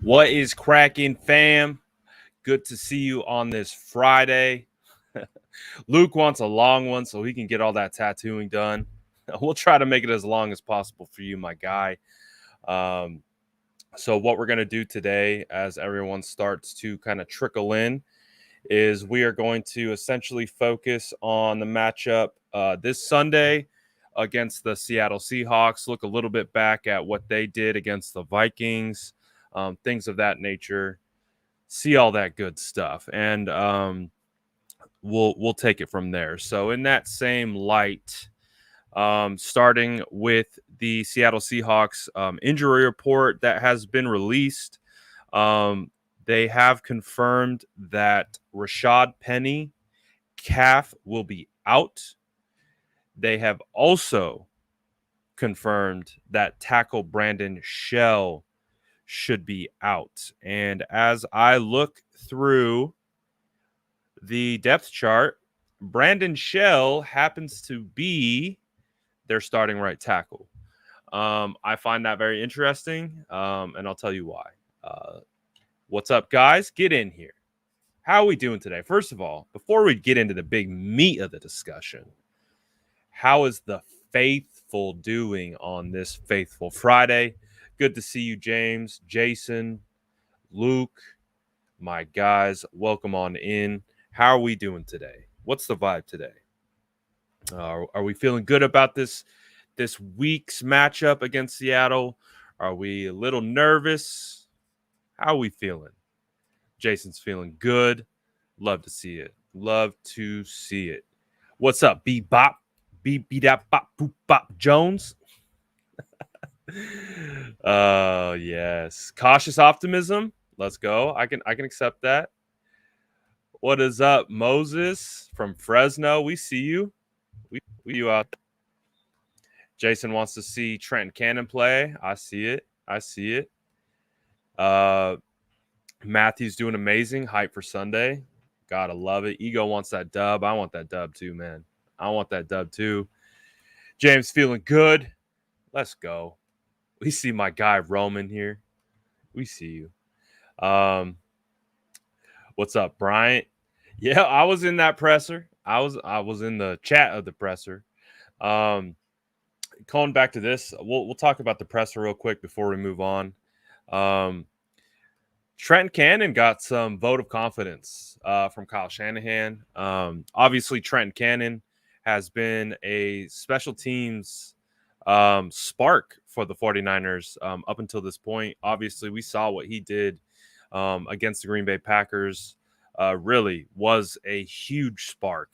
What is cracking, fam? Good to see you on this Friday. Luke wants a long one so he can get all that tattooing done. We'll try to make it as long as possible for you, my guy. So what we're going to do today, as everyone starts to kind of trickle in, is we are going to essentially focus on the matchup this Sunday against the Seattle Seahawks, look a little bit back at what they did against the Vikings, things of that nature, see all that good stuff, and we'll take it from there. So in that same light, starting with the Seattle Seahawks injury report that has been released. They have confirmed that Rashad Penny calf will be out. They have also confirmed that tackle Brandon Shell should be out. And as I look through the depth chart, Brandon Shell happens to be their starting right tackle. I find that very interesting, and I'll tell you why. What's up, guys? Get in here. How are we doing today? First of all, before we get into the big meat of the discussion, how is the faithful doing on this faithful Friday? Good to see you, James, Jason, Luke, my guys. Welcome on in. How are we doing today? What's the vibe today? Are we feeling good about this week's matchup against Seattle? Are we a little nervous? How are we feeling? Jason's feeling good. Love to see it. Love to see it. What's up, Bebop? Beep-beep-dap bop boop bop Jones? Yes. Cautious optimism. Let's go. I can accept that. What is up, Moses from Fresno? We see you. We you out. Jason wants to see Trent Cannon play. I see it. Matthew's doing amazing. Hype for Sunday. Gotta love it. Ego wants that dub. I want that dub too, man. I want that dub too. James feeling good. Let's go. We see my guy Roman here. We see you. What's up, Bryant? Yeah, I was in that presser. I was in the chat of the presser. Going back to this, we'll talk about the presser real quick before we move on. Trent Cannon got some vote of confidence from Kyle Shanahan. Obviously, Trent Cannon has been a special teams spark for the 49ers up until this point. Obviously, we saw what he did against the Green Bay Packers. Really was a huge spark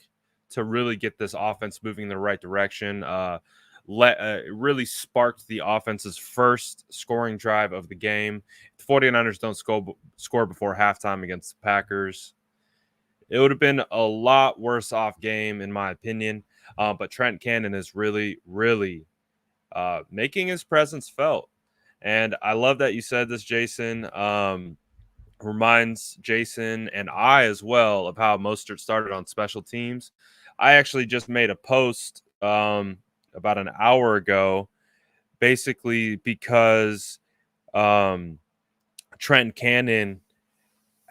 to really get this offense moving in the right direction. Really sparked the offense's first scoring drive of the game. If the 49ers don't score before halftime against the Packers, it would have been a lot worse off game, in my opinion. But Trent Cannon is really, really making his presence felt. And I love that you said this, Jason. Reminds Jason and I as well of how Mostert started on special teams. I actually just made a post about an hour ago, basically because Trent Cannon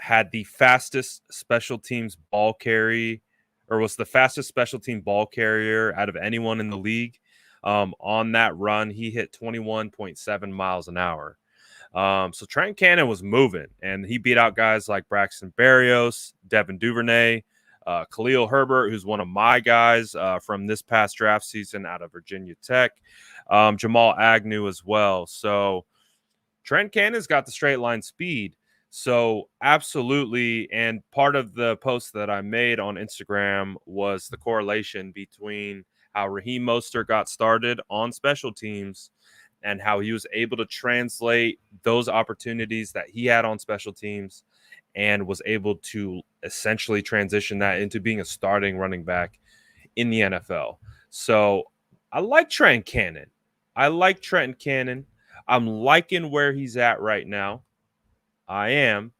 had the fastest special teams ball carry, or was the fastest special team ball carrier out of anyone in the league. On that run, he hit 21.7 miles an hour. So Trent Cannon was moving, and he beat out guys like Braxton Berrios, Devin Duvernay, Khalil Herbert, who's one of my guys from this past draft season out of Virginia Tech, Jamal Agnew as well. So Trent Cannon's got the straight line speed. So absolutely, and part of the post that I made on Instagram was the correlation between how Raheem Mostert got started on special teams and how he was able to translate those opportunities that he had on special teams and was able to essentially transition that into being a starting running back in the NFL. So I like Trent Cannon. I'm liking where he's at right now. I am.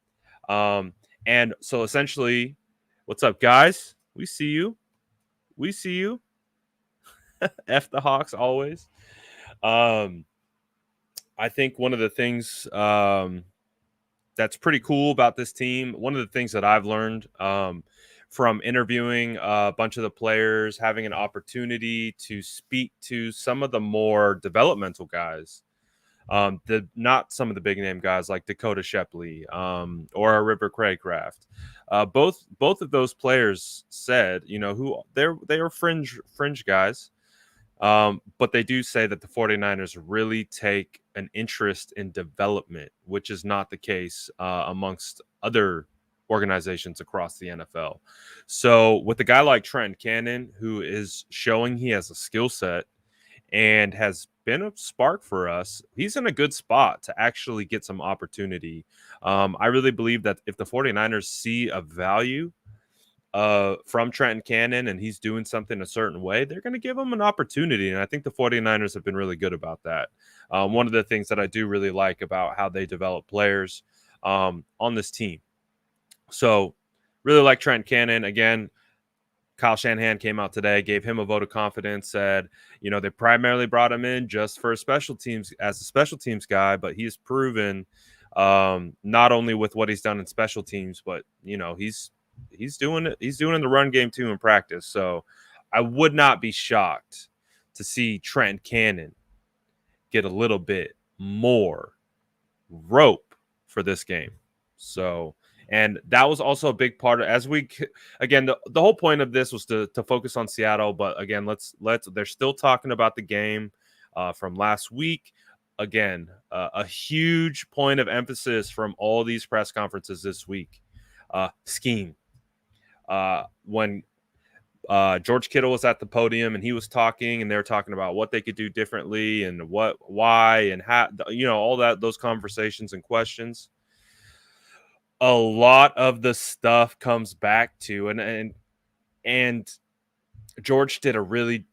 And so essentially, what's up, guys? We see you. F the Hawks always. I think one of the things that's pretty cool about this team. One of the things that I've learned from interviewing a bunch of the players, having an opportunity to speak to some of the more developmental guys, the not some of the big name guys like Dakota Shepley or River Craycraft. Both of those players said, who they are fringe guys. But they do say that the 49ers really take an interest in development, which is not the case amongst other organizations across the NFL. So with a guy like Trent Cannon, who is showing he has a skill set and has been a spark for us, he's in a good spot to actually get some opportunity. I really believe that if the 49ers see a value from Trenton Cannon and he's doing something a certain way, they're going to give him an opportunity. And I think the 49ers have been really good about that. One of the things that I do really like about how they develop players on this team. So really like Trent Cannon. Again, Kyle Shanahan came out today, gave him a vote of confidence, said, they primarily brought him in just for special teams as a special teams guy, but he's proven not only with what he's done in special teams, but he's doing it. He's doing in the run game too in practice. So I would not be shocked to see Trent Cannon get a little bit more rope for this game. So, and that was also a big part of, again, the whole point of this was to focus on Seattle. But again, they're still talking about the game from last week. Again, a huge point of emphasis from all these press conferences this week, scheme. When George Kittle was at the podium and he was talking, and they were talking about what they could do differently and why, and how, all those conversations and questions. A lot of the stuff comes back to, and George did a really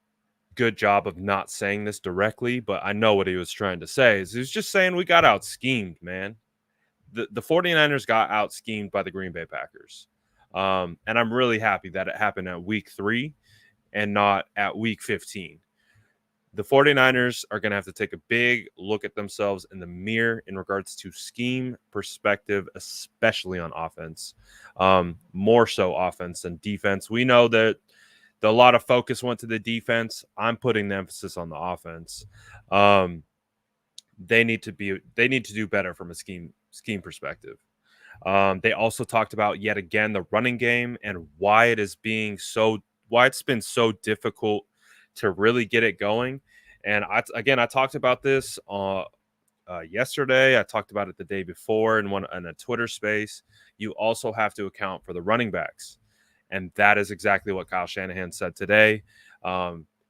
good job of not saying this directly, but I know what he was trying to say. He was just saying we got out schemed, man. The 49ers got out schemed by the Green Bay Packers. And I'm really happy that it happened at week 3 and not at week 15. The 49ers are going to have to take a big look at themselves in the mirror in regards to scheme perspective, especially on offense, more so offense than defense. We know that a lot of focus went to the defense. I'm putting the emphasis on the offense. They need to do better from a scheme perspective. They also talked about yet again the running game and why it's been so difficult to really get it going. And I talked about this yesterday. I talked about it the day before in a Twitter space. You also have to account for the running backs, and that is exactly what Kyle Shanahan said today.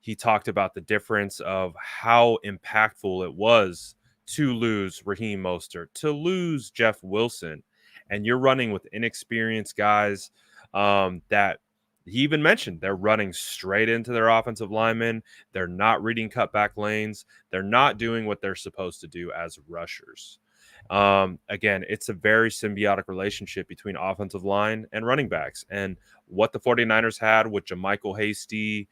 He talked about the difference of how impactful it was to lose Raheem Mostert, to lose Jeff Wilson. And you're running with inexperienced guys that he even mentioned. They're running straight into their offensive linemen. They're not reading cutback lanes. They're not doing what they're supposed to do as rushers. Again, it's a very symbiotic relationship between offensive line and running backs. And what the 49ers had with JaMychal Hasty,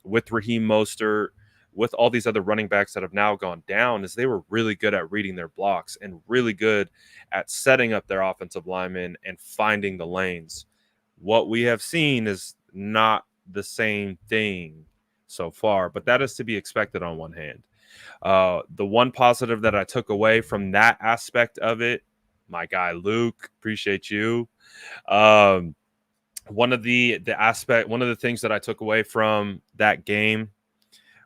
with Raheem Mostert, with all these other running backs that have now gone down, is they were really good at reading their blocks and really good at setting up their offensive linemen and finding the lanes. What we have seen is not the same thing so far, but that is to be expected on one hand. The one positive that I took away from that aspect of it, my guy Luke, appreciate you. One of the things that I took away from that game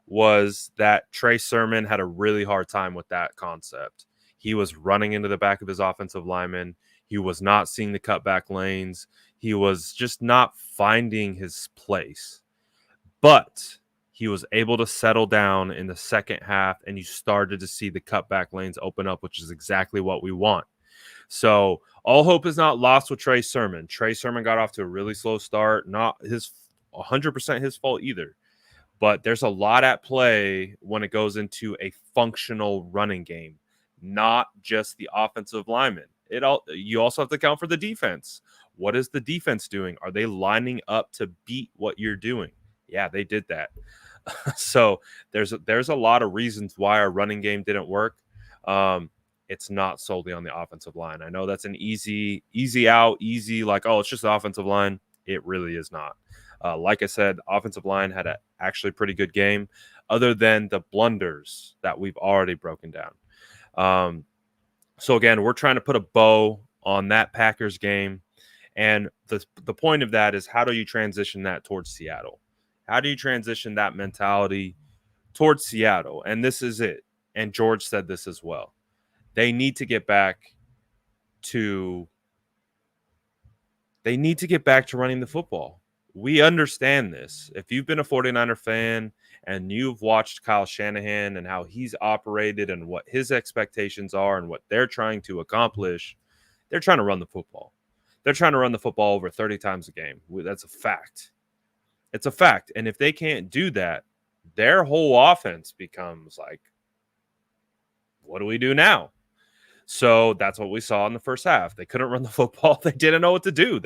was that Trey Sermon had a really hard time with that concept. He was running into the back of his offensive lineman. He was not seeing the cutback lanes. He was just not finding his place. But he was able to settle down in the second half, and you started to see the cutback lanes open up, which is exactly what we want. So all hope is not lost with Trey Sermon. Trey Sermon got off to a really slow start. Not 100% his fault either. But there's a lot at play when it goes into a functional running game, not just the offensive lineman. You also have to account for the defense. What is the defense doing? Are they lining up to beat what you're doing? Yeah, they did that. So there's a lot of reasons why our running game didn't work. it's not solely on the offensive line. I know that's an easy out, easy like, oh, it's just the offensive line. It really is not. Like I said, offensive line had a actually pretty good game, other than the blunders that we've already broken down. So again, we're trying to put a bow on that Packers game, and the point of that is, how do you transition that towards Seattle? How do you transition that mentality towards Seattle? And this is it. And George said this as well. They need to get back to running the football. We understand this. If you've been a 49er fan and you've watched Kyle Shanahan and how he's operated and what his expectations are and what they're trying to accomplish, they're trying to run the football. They're trying to run the football over 30 times a game. That's a fact. It's a fact. And if they can't do that, their whole offense becomes like, what do we do now? So that's what we saw in the first half. They couldn't run the football. They didn't know what to do.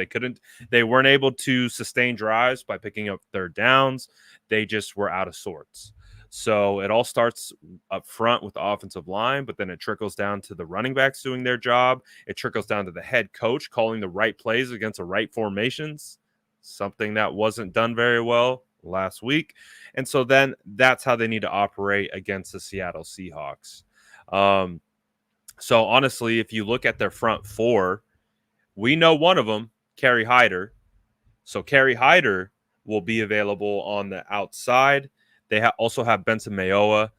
They weren't able to sustain drives by picking up third downs. They just were out of sorts. So it all starts up front with the offensive line, but then it trickles down to the running backs doing their job. It trickles down to the head coach calling the right plays against the right formations, something that wasn't done very well last week. And so then that's how they need to operate against the Seattle Seahawks. So honestly, if you look at their front four, we know one of them, Kerry Hyder. So Kerry Hyder will be available on the outside. They also have Benson Mayowa,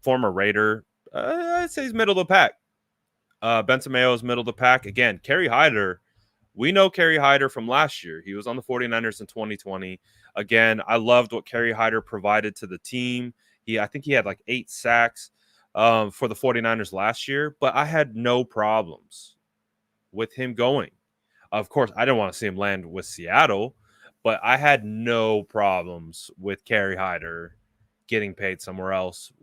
former Raider. I'd say he's middle of the pack. Benson Mayowa is middle of the pack. Again, Kerry Hyder, we know Kerry Hyder from last year. He was on the 49ers in 2020. Again, I loved what Kerry Hyder provided to the team. I think he had like 8 sacks for the 49ers last year, but I had no problems with him going. Of course, I didn't want to see him land with Seattle, but I had no problems with Kerry Hyder getting paid somewhere else,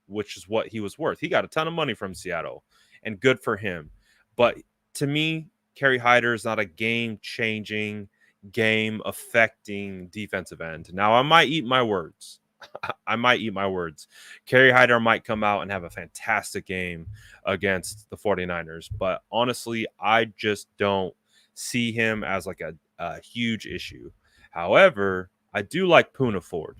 which is what he was worth. He got a ton of money from Seattle, and good for him. But to me, Kerry Hyder is not a game-changing, game-affecting defensive end. Now, I might eat my words. Kerry Hyder might come out and have a fantastic game against the 49ers, but honestly, I just don't see him as like a huge issue. However, I do like Poona Ford.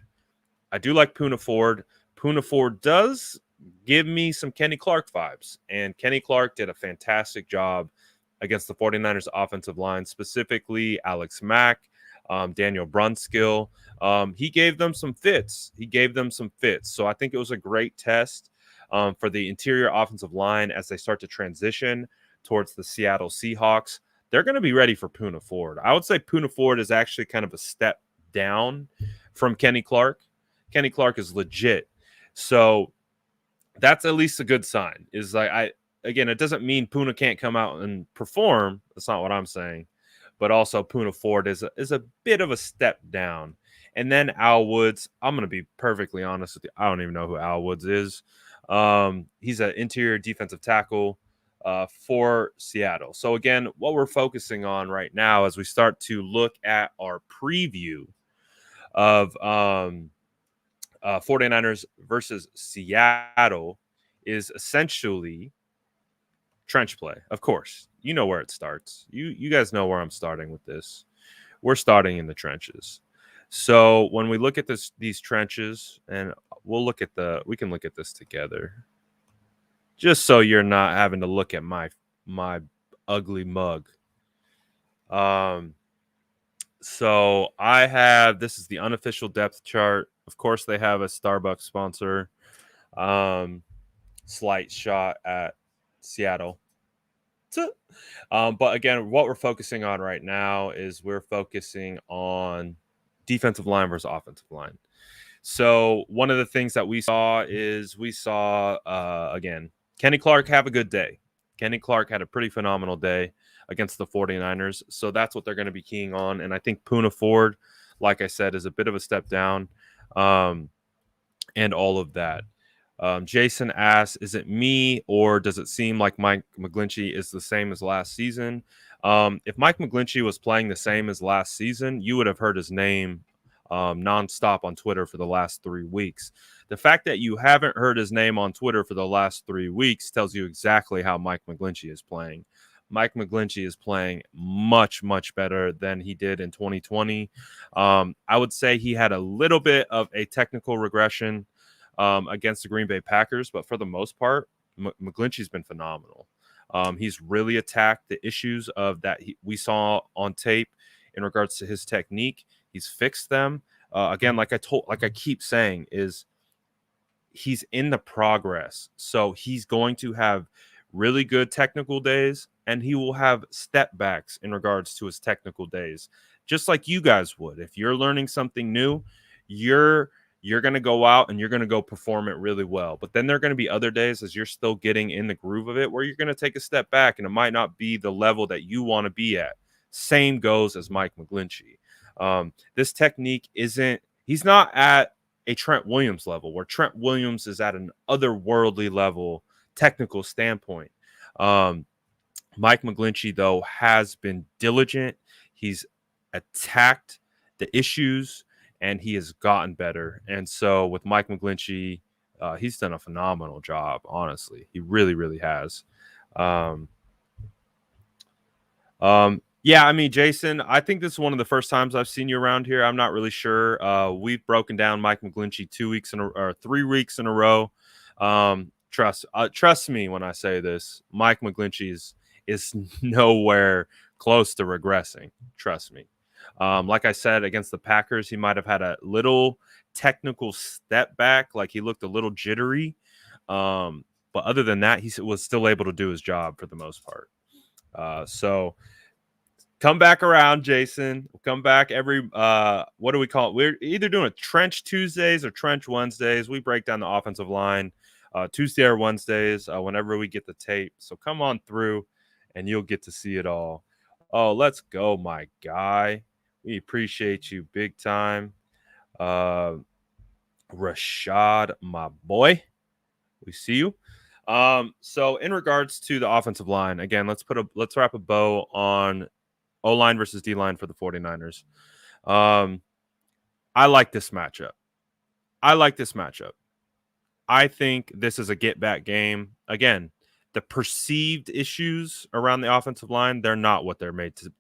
Poona Ford does give me some Kenny Clark vibes, and Kenny Clark did a fantastic job against the 49ers offensive line, specifically Alex Mack, Daniel Brunskill. He gave them some fits. So I think it was a great test for the interior offensive line as they start to transition towards the Seattle Seahawks. They're going to be ready for Poona Ford. I would say Poona Ford is actually kind of a step down from Kenny Clark. Kenny Clark is legit. So that's at least a good sign. Is like, again, it doesn't mean Poona can't come out and perform. That's not what I'm saying. But also Poona Ford is a bit of a step down. And then Al Woods, I'm going to be perfectly honest with you. I don't even know who Al Woods is. He's an interior defensive tackle for Seattle. So again, what we're focusing on right now as we start to look at our preview of 49ers versus Seattle is essentially trench play. Of course, you know where it starts. You guys know where I'm starting with this. We're starting in the trenches. So when we look at these trenches, and we can look at this together, just so you're not having to look at my ugly mug. So this is the unofficial depth chart. Of course, they have a Starbucks sponsor. Slight shot at Seattle. But again, what we're focusing on right now is we're focusing on defensive line versus offensive line. So one of the things that we saw again, Kenny Clark have a good day. Kenny Clark had a pretty phenomenal day against the 49ers. So that's what they're going to be keying on. And I think Poona Ford, like I said, is a bit of a step down and all of that. Jason asks, is it me or does it seem like Mike McGlinchey is the same as last season? If Mike McGlinchey was playing the same as last season, you would have heard his name nonstop on Twitter for the last 3 weeks. The fact that you haven't heard his name on Twitter for the last 3 weeks tells you exactly how Mike McGlinchey is playing. Mike McGlinchey is playing much, much better than he did in 2020. I would say he had a little bit of a technical regression against the Green Bay Packers, but for the most part, McGlinchey's been phenomenal. He's really attacked the issues of that we saw on tape in regards to his technique. He's fixed them. Again, like I keep saying, is he's in the progress. So he's going to have really good technical days, and he will have step backs in regards to his technical days, just like you guys would. If you're learning something new, you're going to go out and you're going to go perform it really well. But then there are going to be other days as you're still getting in the groove of it where you're going to take a step back and it might not be the level that you want to be at. Same goes as Mike McGlinchey. This technique he's not at a Trent Williams level where Trent Williams is at an otherworldly level technical standpoint. Mike McGlinchey, though, has been diligent. He's attacked the issues and he has gotten better. And so with Mike McGlinchey, he's done a phenomenal job, honestly. He really, really has. Yeah, I mean, Jason, I think this is one of the first times I've seen you around here. I'm not really sure. We've broken down Mike McGlinchey 3 weeks in a row. Trust me when I say this. Mike McGlinchey is nowhere close to regressing. Trust me. Like I said, against the Packers, he might have had a little technical step back, like he looked a little jittery. But other than that, he was still able to do his job for the most part. So come back around, Jason. Come back every what do we call it? We're either doing a Trench Tuesdays or Trench Wednesdays. We break down the offensive line Tuesday or Wednesdays whenever we get the tape. So come on through and you'll get to see it all. Oh, let's go, my guy. We appreciate you big time. Rashad, my boy. We see you. So in regards to the offensive line, again, let's wrap a bow on O-line versus D-line for the 49ers. I like this matchup. I think this is a get-back game. Again, the perceived issues around the offensive line, they're not what they're made to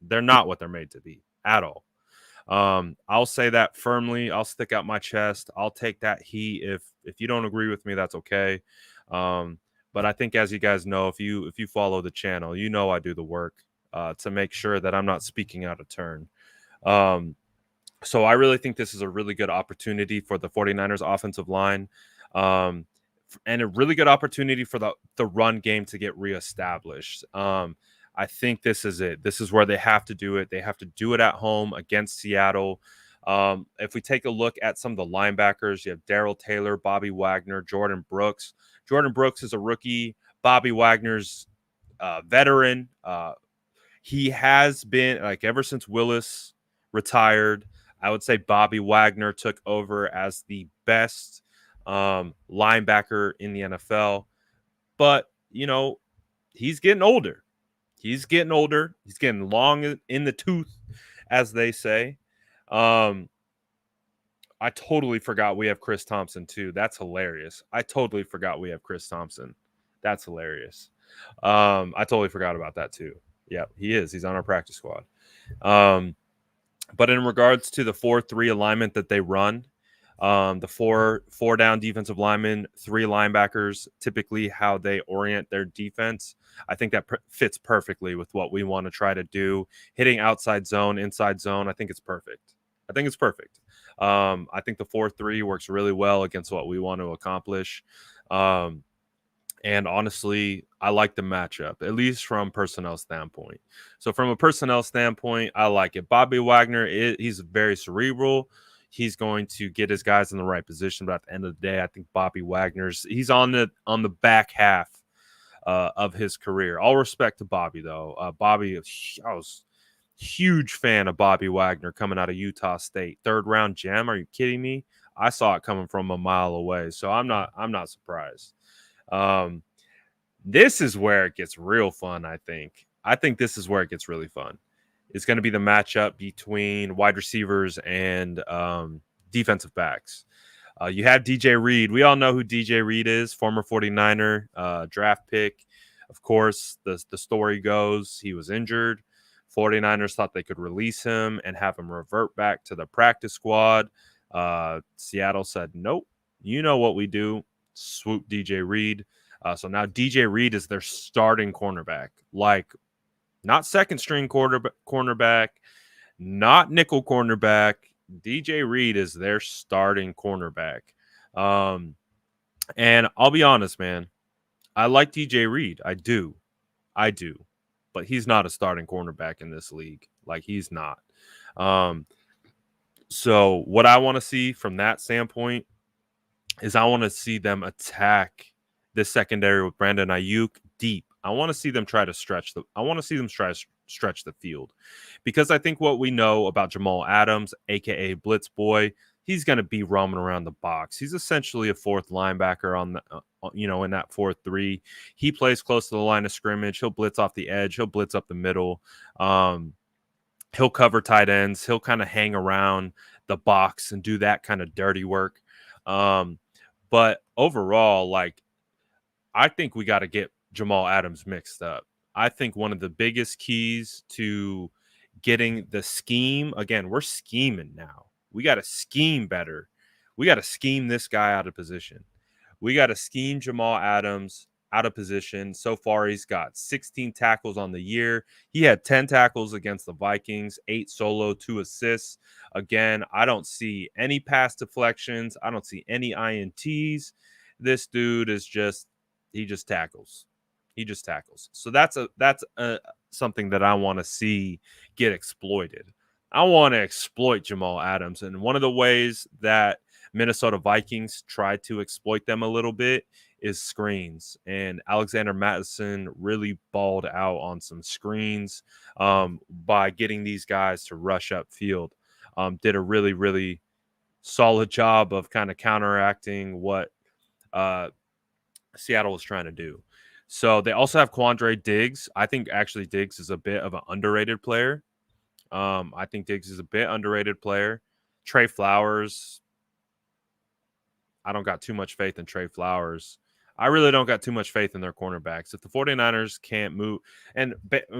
be at all. I'll say that firmly. I'll stick out my chest. I'll take that heat. If you don't agree with me, that's okay. But I think, as you guys know, if you follow the channel, you know I do the work to make sure that I'm not speaking out of turn. So I really think this is a really good opportunity for the 49ers offensive line, and a really good opportunity for the run game to get reestablished. I think this is it. This is where they have to do it. They have to do it at home against Seattle. If we take a look at some of the linebackers, you have Darrell Taylor, Bobby Wagner, Jordan Brooks. Jordan Brooks is a rookie. Bobby Wagner's veteran. He has been, like, ever since Willis retired, I would say Bobby Wagner took over as the best linebacker in the NFL. But, he's getting older. He's getting long in the tooth, as they say. I totally forgot we have Chris Thompson, too. That's hilarious. I totally forgot we have Chris Thompson. That's hilarious. I totally forgot about that, too. Yeah, he is. He's on our practice squad. But in regards to the 4-3 alignment that they run, the four down defensive linemen, 3 linebackers, typically how they orient their defense, I think that fits perfectly with what we want to try to do. Hitting outside zone, inside zone, I think it's perfect. I think the 4-3 works really well against what we want to accomplish. And honestly, I like the matchup, at least from personnel standpoint. So from a personnel standpoint, I like it. Bobby Wagner, he's very cerebral. He's going to get his guys in the right position. But at the end of the day, I think Bobby he's on the back half of his career. All respect to Bobby, though. Bobby, I was a huge fan of Bobby Wagner coming out of Utah State. 3rd round gem. Are you kidding me? I saw it coming from a mile away. So I'm not surprised. This is where it gets real fun, I think. This is where it gets really fun. is going to be the matchup between wide receivers and defensive backs. You have DJ Reed. We all know who DJ Reed is, former 49er draft pick. Of course, the story goes he was injured. 49ers thought they could release him and have him revert back to the practice squad. Seattle said, nope, you know what we do. Swoop DJ Reed. So now DJ Reed is their starting cornerback. Like, not second string cornerback, not nickel cornerback. DJ Reed is their starting cornerback. And I'll be honest, man. I like DJ Reed. I do. But he's not a starting cornerback in this league. Like, he's not. So what I want to see from that standpoint is I want to see them attack this secondary with Brandon Ayuk deep. I want to see them try to stretch the field, because I think what we know about Jamal Adams, aka Blitz Boy, he's going to be roaming around the box. He's essentially a fourth linebacker on the in that 4-3. He plays close to the line of scrimmage. He'll blitz off the edge. He'll blitz up the middle. He'll cover tight ends. He'll kind of hang around the box and do that kind of dirty work. But overall, like, I think we got to get Jamal Adams mixed up. I think one of the biggest keys to getting the scheme, again, we're scheming now. We got to scheme better. We got to scheme this guy out of position. We got to scheme Jamal Adams out of position. So far, he's got 16 tackles on the year. He had 10 tackles against the Vikings, 8 solo, 2 assists. Again, I don't see any pass deflections. I don't see any INTs. This dude is he just tackles. So that's something that I want to see get exploited. I want to exploit Jamal Adams. And one of the ways that Minnesota Vikings tried to exploit them a little bit is screens. And Alexander Mattison really balled out on some screens by getting these guys to rush upfield. Did a really, really solid job of kind of counteracting what Seattle was trying to do. So they also have Quandre Diggs. I think actually Diggs is a bit of an underrated player. Trey Flowers, I don't got too much faith in Trey Flowers. I really don't got too much faith in their cornerbacks. If the 49ers can't move, and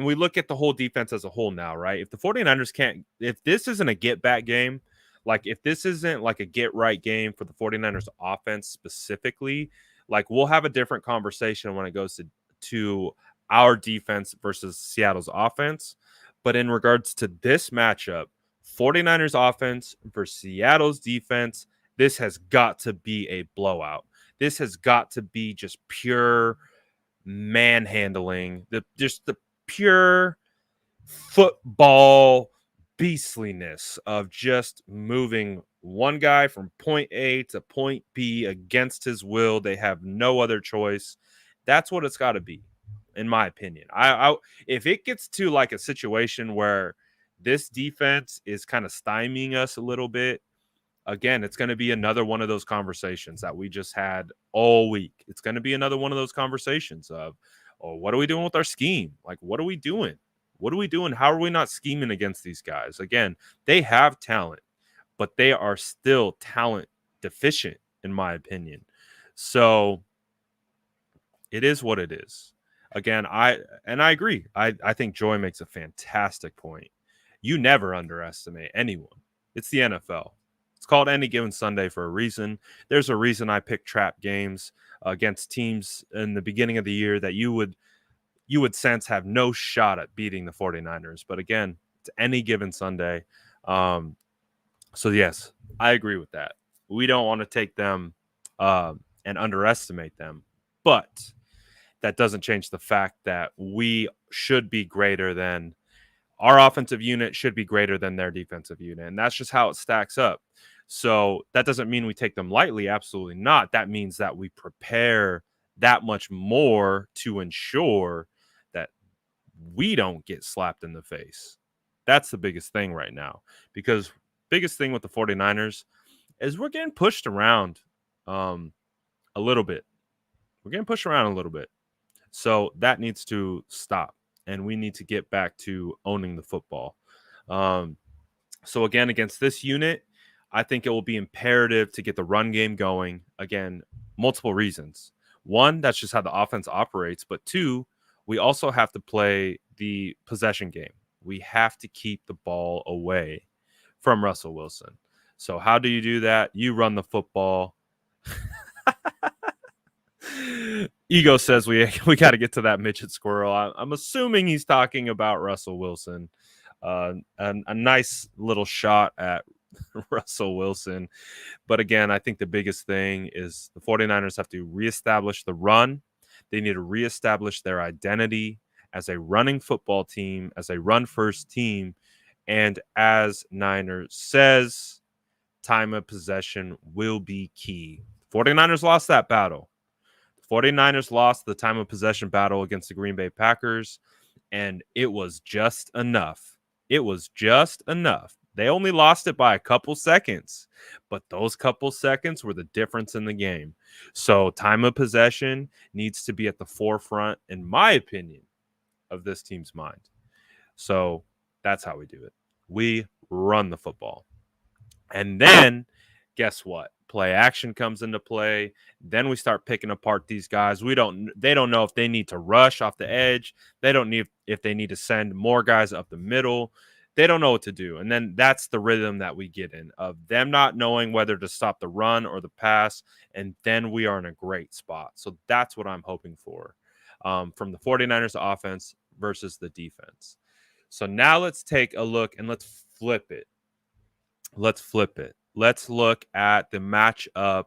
we look at the whole defense as a whole now, right? If the 49ers can't, if this isn't a get back game, like if this isn't like a get right game for the 49ers offense specifically, like we'll have a different conversation when it goes to our defense versus Seattle's offense. But in regards to this matchup, 49ers offense versus Seattle's defense, this has got to be a blowout. This has got to be just pure manhandling, just the pure football beastliness of just moving one guy from point A to point B against his will. They have no other choice. That's what it's got to be, in my opinion. I if it gets to like a situation where this defense is kind of stymieing us a little bit, again, it's going to be another one of those conversations that we just had all week. It's going to be another one of those conversations of, oh, what are we doing with our scheme? Like, what are we doing? How are we not scheming against these guys? Again, they have talent, but they are still talent deficient, in my opinion. So it is what it is. Again, I agree. I think Joy makes a fantastic point. You never underestimate anyone. It's the NFL. It's called Any Given Sunday for a reason. There's a reason I pick trap games against teams in the beginning of the year that you would sense have no shot at beating the 49ers. But again, it's Any Given Sunday. So yes, I agree with that. We don't want to take them and underestimate them. But that doesn't change the fact that we should be greater than our offensive unit should be greater than their defensive unit. And that's just how it stacks up. So that doesn't mean we take them lightly. Absolutely not. That means that we prepare that much more to ensure that we don't get slapped in the face. That's the biggest thing right now, because biggest thing with the 49ers is we're getting pushed around a little bit. So that needs to stop. and we need to get back to owning the football. So again, against this unit, I think it will be imperative to get the run game going. Again, multiple reasons. One, that's just how the offense operates. But two, we also have to play the possession game. We have to keep the ball away from Russell Wilson. So how do you do that? You run the football. Ego says we got to get to that midget squirrel. I'm assuming he's talking about Russell Wilson. A nice little shot at Russell Wilson. But again, I think the biggest thing is the 49ers have to reestablish the run. They need to reestablish their identity as a running football team, as a run-first team. And as Niners says, time of possession will be key. 49ers lost that battle. 49ers lost the time of possession battle against the Green Bay Packers, and it was just enough. It was just enough. They only lost it by a couple seconds, but those couple seconds were the difference in the game. So time of possession needs to be at the forefront, in my opinion, of this team's mind. So that's how we do it. We run the football. And then guess what? Play action comes into play. Then we start picking apart these guys. They don't know if they need to rush off the edge. They don't need if they need to send more guys up the middle. They don't know what to do. And then that's the rhythm that we get in of them not knowing whether to stop the run or the pass. And then we are in a great spot. So that's what I'm hoping for from the 49ers offense versus the defense. So now let's take a look and let's flip it. Let's look at the matchup,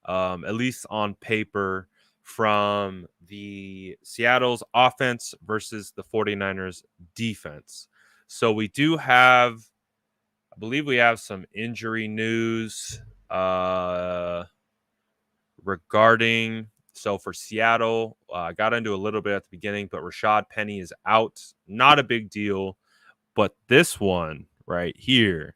at least on paper, from the Seattle's offense versus the 49ers defense. So we do have, I believe we have some injury news regarding. So for Seattle, I got into a little bit at the beginning, but Rashad Penny is out. Not a big deal. But this one right here,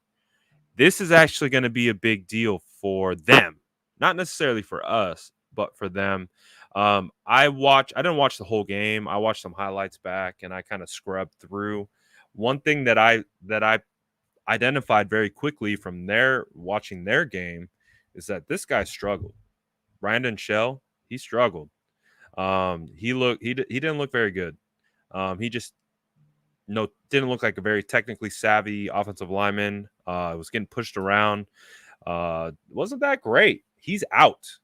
this is actually going to be a big deal for them. Not necessarily for us, but for them. I didn't watch the whole game. I watched some highlights back and I kind of scrubbed through. One thing that I identified very quickly from watching their game is that this guy struggled. Brandon Shell, he struggled. He didn't look very good. He just didn't look like a very technically savvy offensive lineman. Was getting pushed around. Wasn't that great. He's out.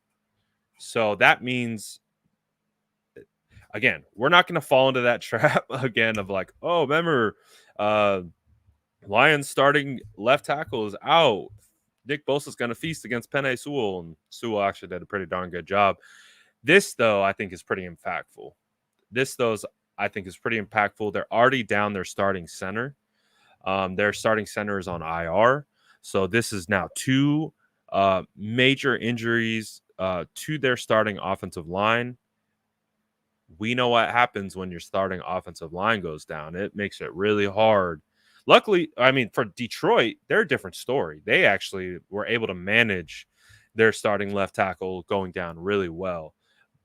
So that means, again, we're not going to fall into that trap again of like, oh, remember, Lions starting left tackle is out. Nick Bosa's going to feast against Penei Sewell, and Sewell actually did a pretty darn good job. This, though, I think is pretty impactful. They're already down their starting center. Their starting center is on IR. So this is now two major injuries to their starting offensive line. We know what happens when your starting offensive line goes down. It makes it really hard. Luckily, I mean, for Detroit, they're a different story. They actually were able to manage their starting left tackle going down really well.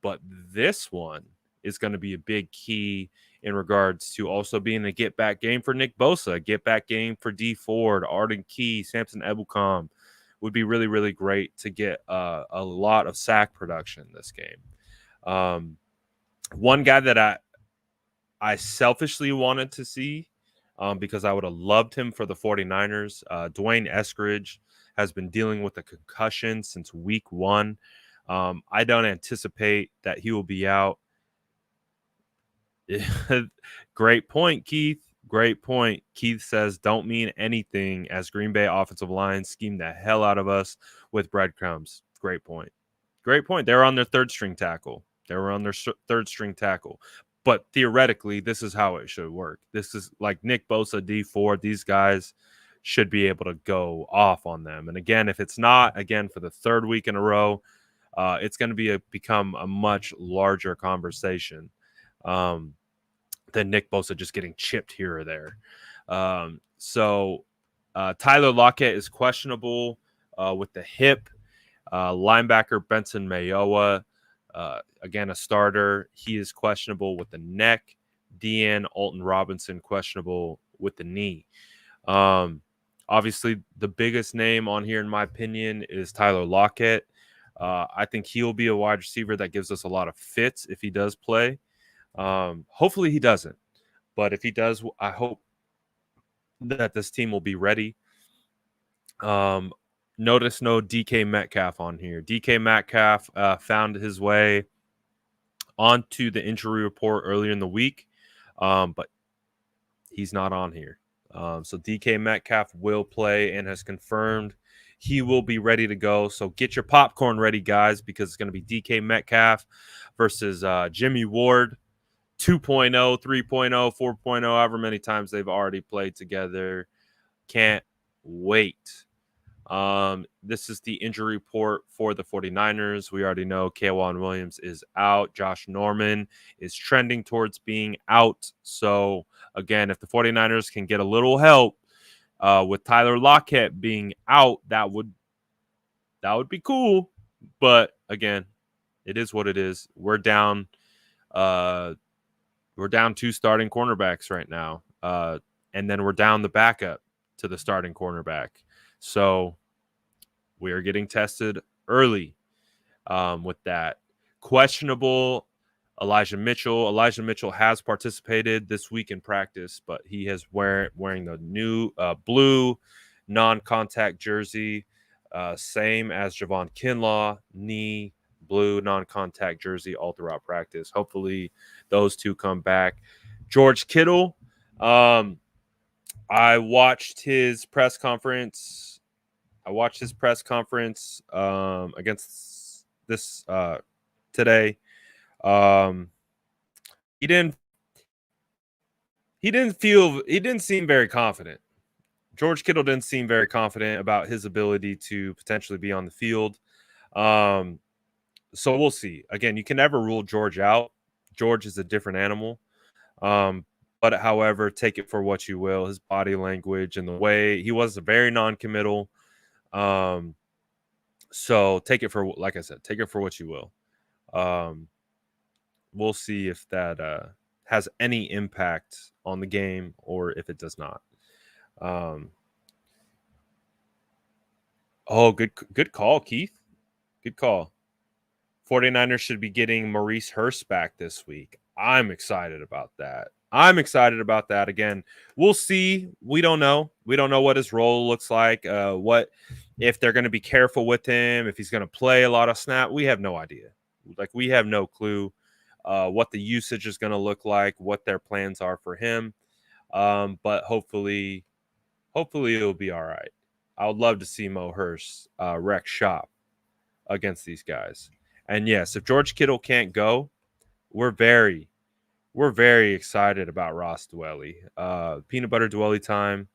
But this one is going to be a big key in regards to also being a get-back game for Nick Bosa, a get-back game for D Ford, Arden Key, Samson Ebukam. Would be really, really great to get a lot of sack production this game. One guy that I selfishly wanted to see because I would have loved him for the 49ers, Dwayne Eskridge has been dealing with a concussion since week 1. I don't anticipate that he will be out. Great point, Keith. Great point. Keith says, don't mean anything as Green Bay offensive line schemed the hell out of us with breadcrumbs. Great point. Great point. They were on their third string tackle. But theoretically, this is how it should work. This is like Nick Bosa, D Ford. These guys should be able to go off on them. And again, if it's not, again, for the third week in a row, it's going to become a much larger conversation than Nick Bosa just getting chipped here or there. So Tyler Lockett is questionable with the hip. Linebacker Benson Mayowa, again, a starter. He is questionable with the neck. Deanne Alton Robinson questionable with the knee. Obviously, the biggest name on here, in my opinion, is Tyler Lockett. I think he'll be a wide receiver that gives us a lot of fits if he does play. Hopefully he doesn't. But if he does, I hope that this team will be ready. Notice no DK Metcalf on here. DK Metcalf found his way onto the injury report earlier in the week, but he's not on here. So DK Metcalf will play and has confirmed he will be ready to go. So get your popcorn ready, guys, because it's going to be DK Metcalf versus Jimmy Ward, 2.0, 3.0, 4.0, however many times they've already played together. Can't wait. This is the injury report for the 49ers. We already know K'Waun Williams is out. Josh Norman is trending towards being out. So, again, if the 49ers can get a little help with Tyler Lockett being out, that would be cool. But, again, it is what it is. We're down 2 starting cornerbacks right now. And then we're down the backup to the starting cornerback. So we are getting tested early with that. Questionable Elijah Mitchell. Elijah Mitchell has participated this week in practice, but he is wearing the new blue non-contact jersey, same as Javon Kinlaw, knee, blue non-contact jersey all throughout practice. Hopefully those two come back. George Kittle, I watched his press conference. Against this today. He didn't seem very confident. George Kittle didn't seem very confident about his ability to potentially be on the field. So we'll see. Again, you can never rule George out. George is a different animal. But however, take it for what you will. His body language and the way he was very non-committal. So take it for, like I said, take it for what you will. We'll see if that has any impact on the game or if it does not. Good call, Keith. Good call. 49ers should be getting Maurice Hurst back this week. I'm excited about that. Again, we'll see. We don't know. We don't know what his role looks like. What if they're going to be careful with him, if he's going to play a lot of snap. We have no idea. We have no clue what the usage is going to look like, what their plans are for him. But hopefully it'll be all right. I would love to see Mo Hurst wreck shop against these guys. And yes, if George Kittle can't go, we're very excited about Ross Dwelly. Peanut butter Dwelly time.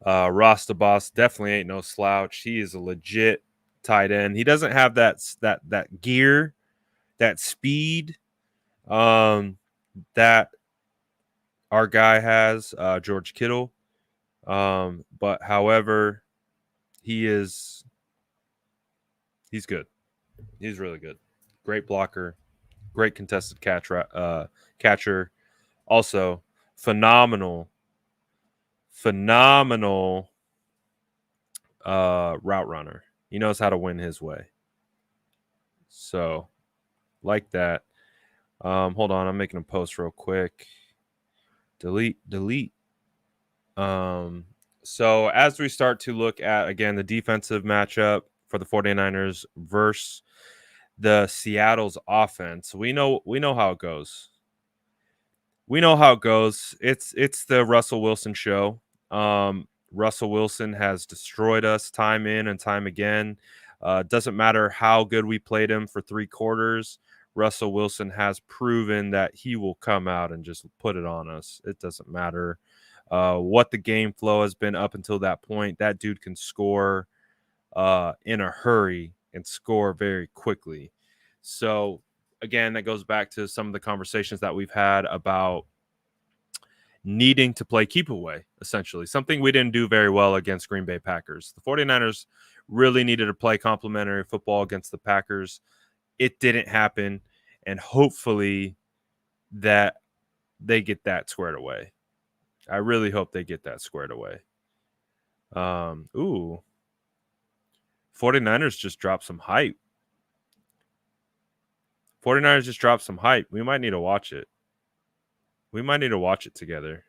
Ross the boss definitely ain't no slouch. He is a legit tight end. He doesn't have that gear, that speed, that our guy has, George Kittle. But however, he's good. He's really good. Great blocker. Great contested catcher. Also, phenomenal route runner. He knows how to win his way. So, like that. Hold on, I'm making a post real quick. Delete. So as we start to look at, again, the defensive matchup for the 49ers versus the Seattle's offense, we know how it goes. It's the Russell Wilson show. Russell Wilson has destroyed us time in and time again. Doesn't matter how good we played him for 3 quarters. Russell Wilson has proven that he will come out and just put it on us. It doesn't matter what the game flow has been up until that point. That dude can score in a hurry and score very quickly. So, again, that goes back to some of the conversations that we've had about needing to play keep away, essentially. Something we didn't do very well against Green Bay Packers. The 49ers really needed to play complementary football against the Packers. It didn't happen, and hopefully that they get that squared away. I really hope they get that squared away. 49ers just dropped some hype. 49ers just dropped some hype. We might need to watch it. We might need to watch it together.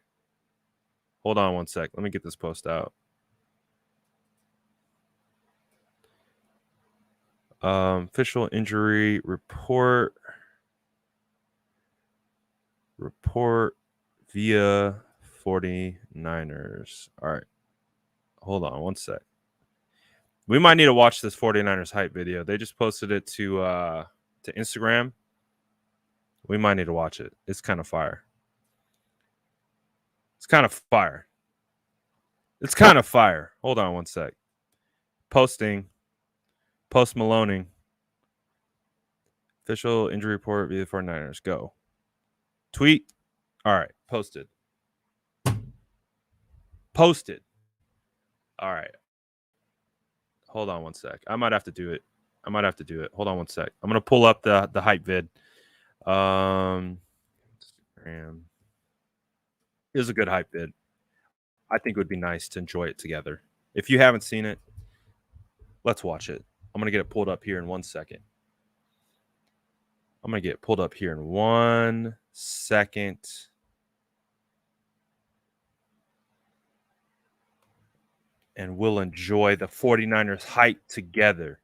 Hold on one sec. Let me get this post out. Official injury report. Report via 49ers. All right. Hold on one sec. We might need to watch this 49ers hype video. They just posted it to Instagram. We might need to watch it. It's kind of fire. It's kind of fire. It's kind of fire. Hold on one sec. Posting. Post Maloning. Official injury report via 49ers. Go. Tweet. All right. Posted. Posted. All right. Hold on one sec. I might have to do it. Hold on one sec. I'm going to pull up the hype vid. Instagram. It was a good hype vid. I think it would be nice to enjoy it together. If you haven't seen it, let's watch it. I'm going to get it pulled up here in 1 second. And we'll enjoy the 49ers hype together.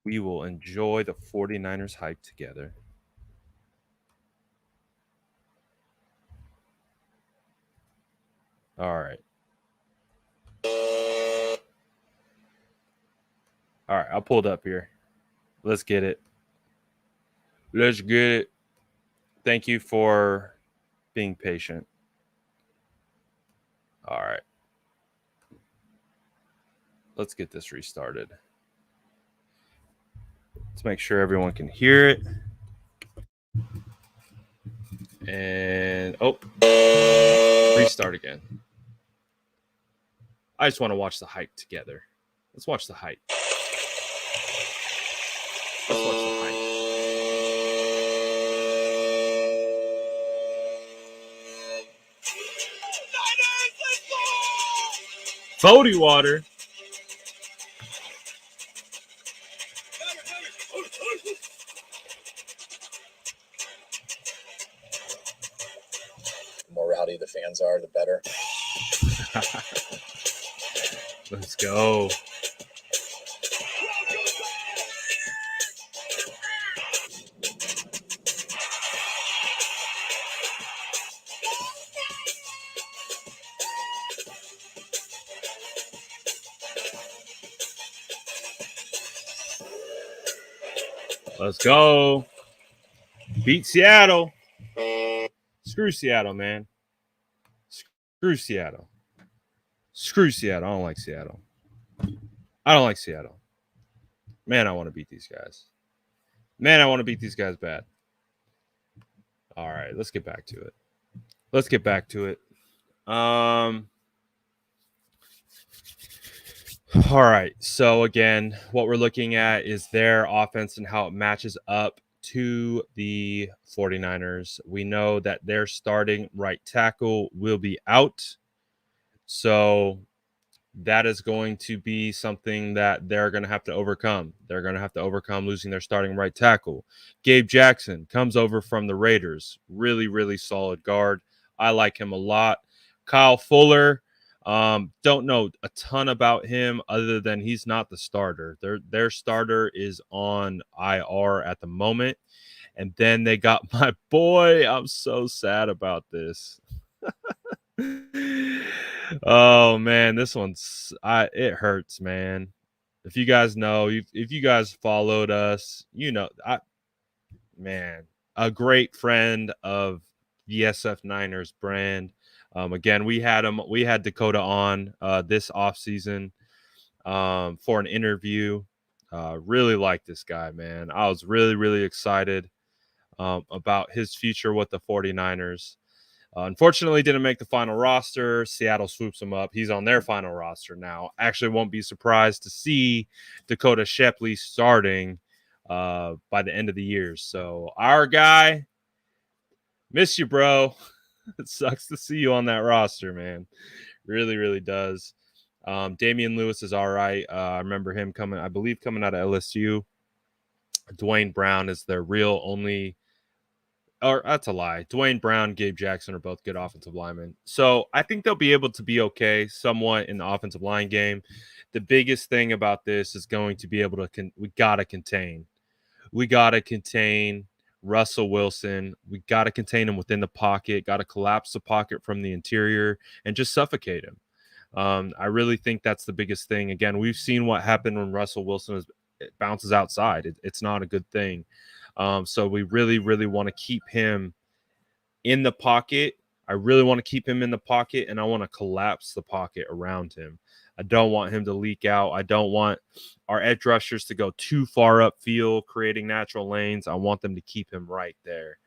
We will enjoy the 49ers hype together. All right. All right, I'll pull it up here. Let's get it. Thank you for being patient. All right. Let's get this restarted. Let's make sure everyone can hear it. And, restart again. I just want to watch the hype together. Let's watch the hype. Bodie water. The more rowdy the fans are, the better. Let's go. Let's go. Beat Seattle. Screw Seattle, man. Screw Seattle. I don't like Seattle. Man, I want to beat these guys. Bad. All right, let's get back to it. All right. So again, what we're looking at is their offense and how it matches up to the 49ers. We know that their starting right tackle will be out. So that is going to be something that they're going to have to overcome. They're going to have to overcome losing their starting right tackle. Gabe Jackson comes over from the Raiders. Really, really solid guard. I like him a lot. Kyle Fuller. Don't know a ton about him other than he's not the starter. Their starter is on IR at the moment. And then they got my boy. I'm so sad about this. Oh man, this one's it hurts, man. If you guys know, if you guys followed us, you know, a great friend of the SF Niners brand. Again, we had Dakota on this offseason for an interview. Really like this guy, man. I was really, really excited about his future with the 49ers. Unfortunately, didn't make the final roster. Seattle swoops him up. He's on their final roster now. Actually, won't be surprised to see Dakota Shepley starting by the end of the year. So our guy, Miss you, bro. It sucks to see you on that roster, man. Really, really does. Damian Lewis is all right. I remember him coming, I believe, coming out of LSU. Dwayne Brown is their real only, or that's a lie. Dwayne Brown, Gabe Jackson are both good offensive linemen. So I think they'll be able to be okay somewhat in the offensive line game. The biggest thing about this is going to be able to, we got to contain. We got to contain Russell Wilson. We got to contain him within the pocket, got to collapse the pocket from the interior and just suffocate him. I really think that's the biggest thing. Again, we've seen what happened when Russell Wilson bounces outside. It's not a good thing. So we really, really want to keep him in the pocket. I really want to keep him in the pocket, and I want to collapse the pocket around him. I don't want him to leak out. I don't want our edge rushers to go too far upfield, creating natural lanes. I want them to keep him right there.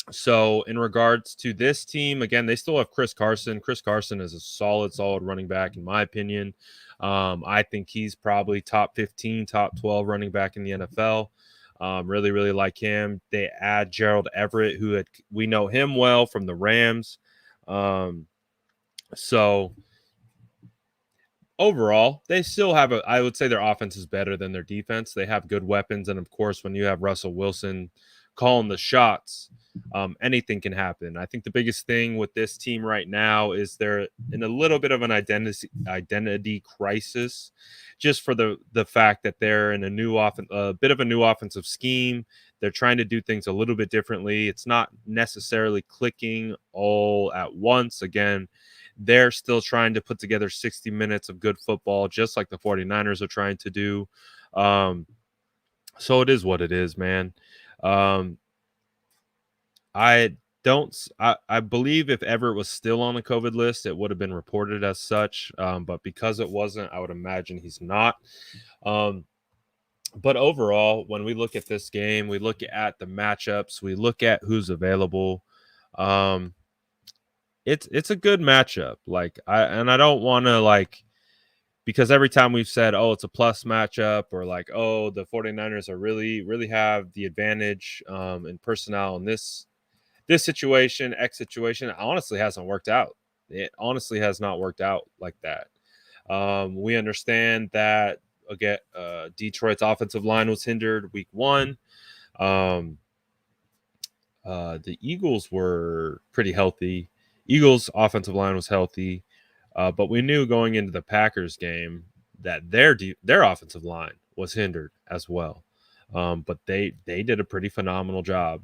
So in regards to this team, again, they still have Chris Carson. Chris Carson is a solid running back, in my opinion. I think he's probably top 15, top 12 running back in the NFL. Really, really like him. They add Gerald Everett, we know him well from the Rams. So overall, they still have I would say their offense is better than their defense. They have good weapons. And of course, when you have Russell Wilson calling the shots, anything can happen. I think the biggest thing with this team right now is they're in a little bit of an identity crisis, just for the fact that they're in a bit of a new offensive scheme. They're trying to do things a little bit differently. It's not necessarily clicking all at once. Again, they're still trying to put together 60 minutes of good football, just like the 49ers are trying to do. So it is what it is, man. I believe if Everett was still on the COVID list, it would have been reported as such. But because it wasn't, I would imagine he's not. But overall, when we look at this game, we look at the matchups, we look at who's available. It's a good matchup. I don't want to because every time we've said, oh, it's a plus matchup, or the 49ers are really have the advantage in personnel in this situation, X situation, it honestly hasn't worked out. It honestly has not worked out like that. We understand that again, Detroit's offensive line was hindered week 1. The Eagles were pretty healthy. Eagles' offensive line was healthy, but we knew going into the Packers game that their offensive line was hindered as well. But they did a pretty phenomenal job,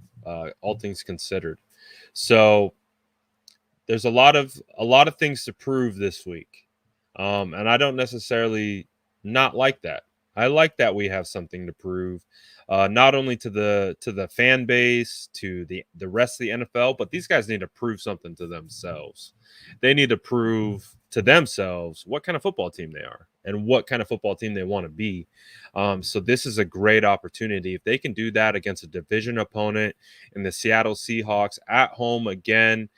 all things considered. So there's a lot of things to prove this week, and I don't necessarily not like that. I like that we have something to prove, not only to the fan base, to the rest of the NFL, but these guys need to prove something to themselves. They need to prove to themselves what kind of football team they are and what kind of football team they want to be. So this is a great opportunity. If they can do that against a division opponent in the Seattle Seahawks at home again,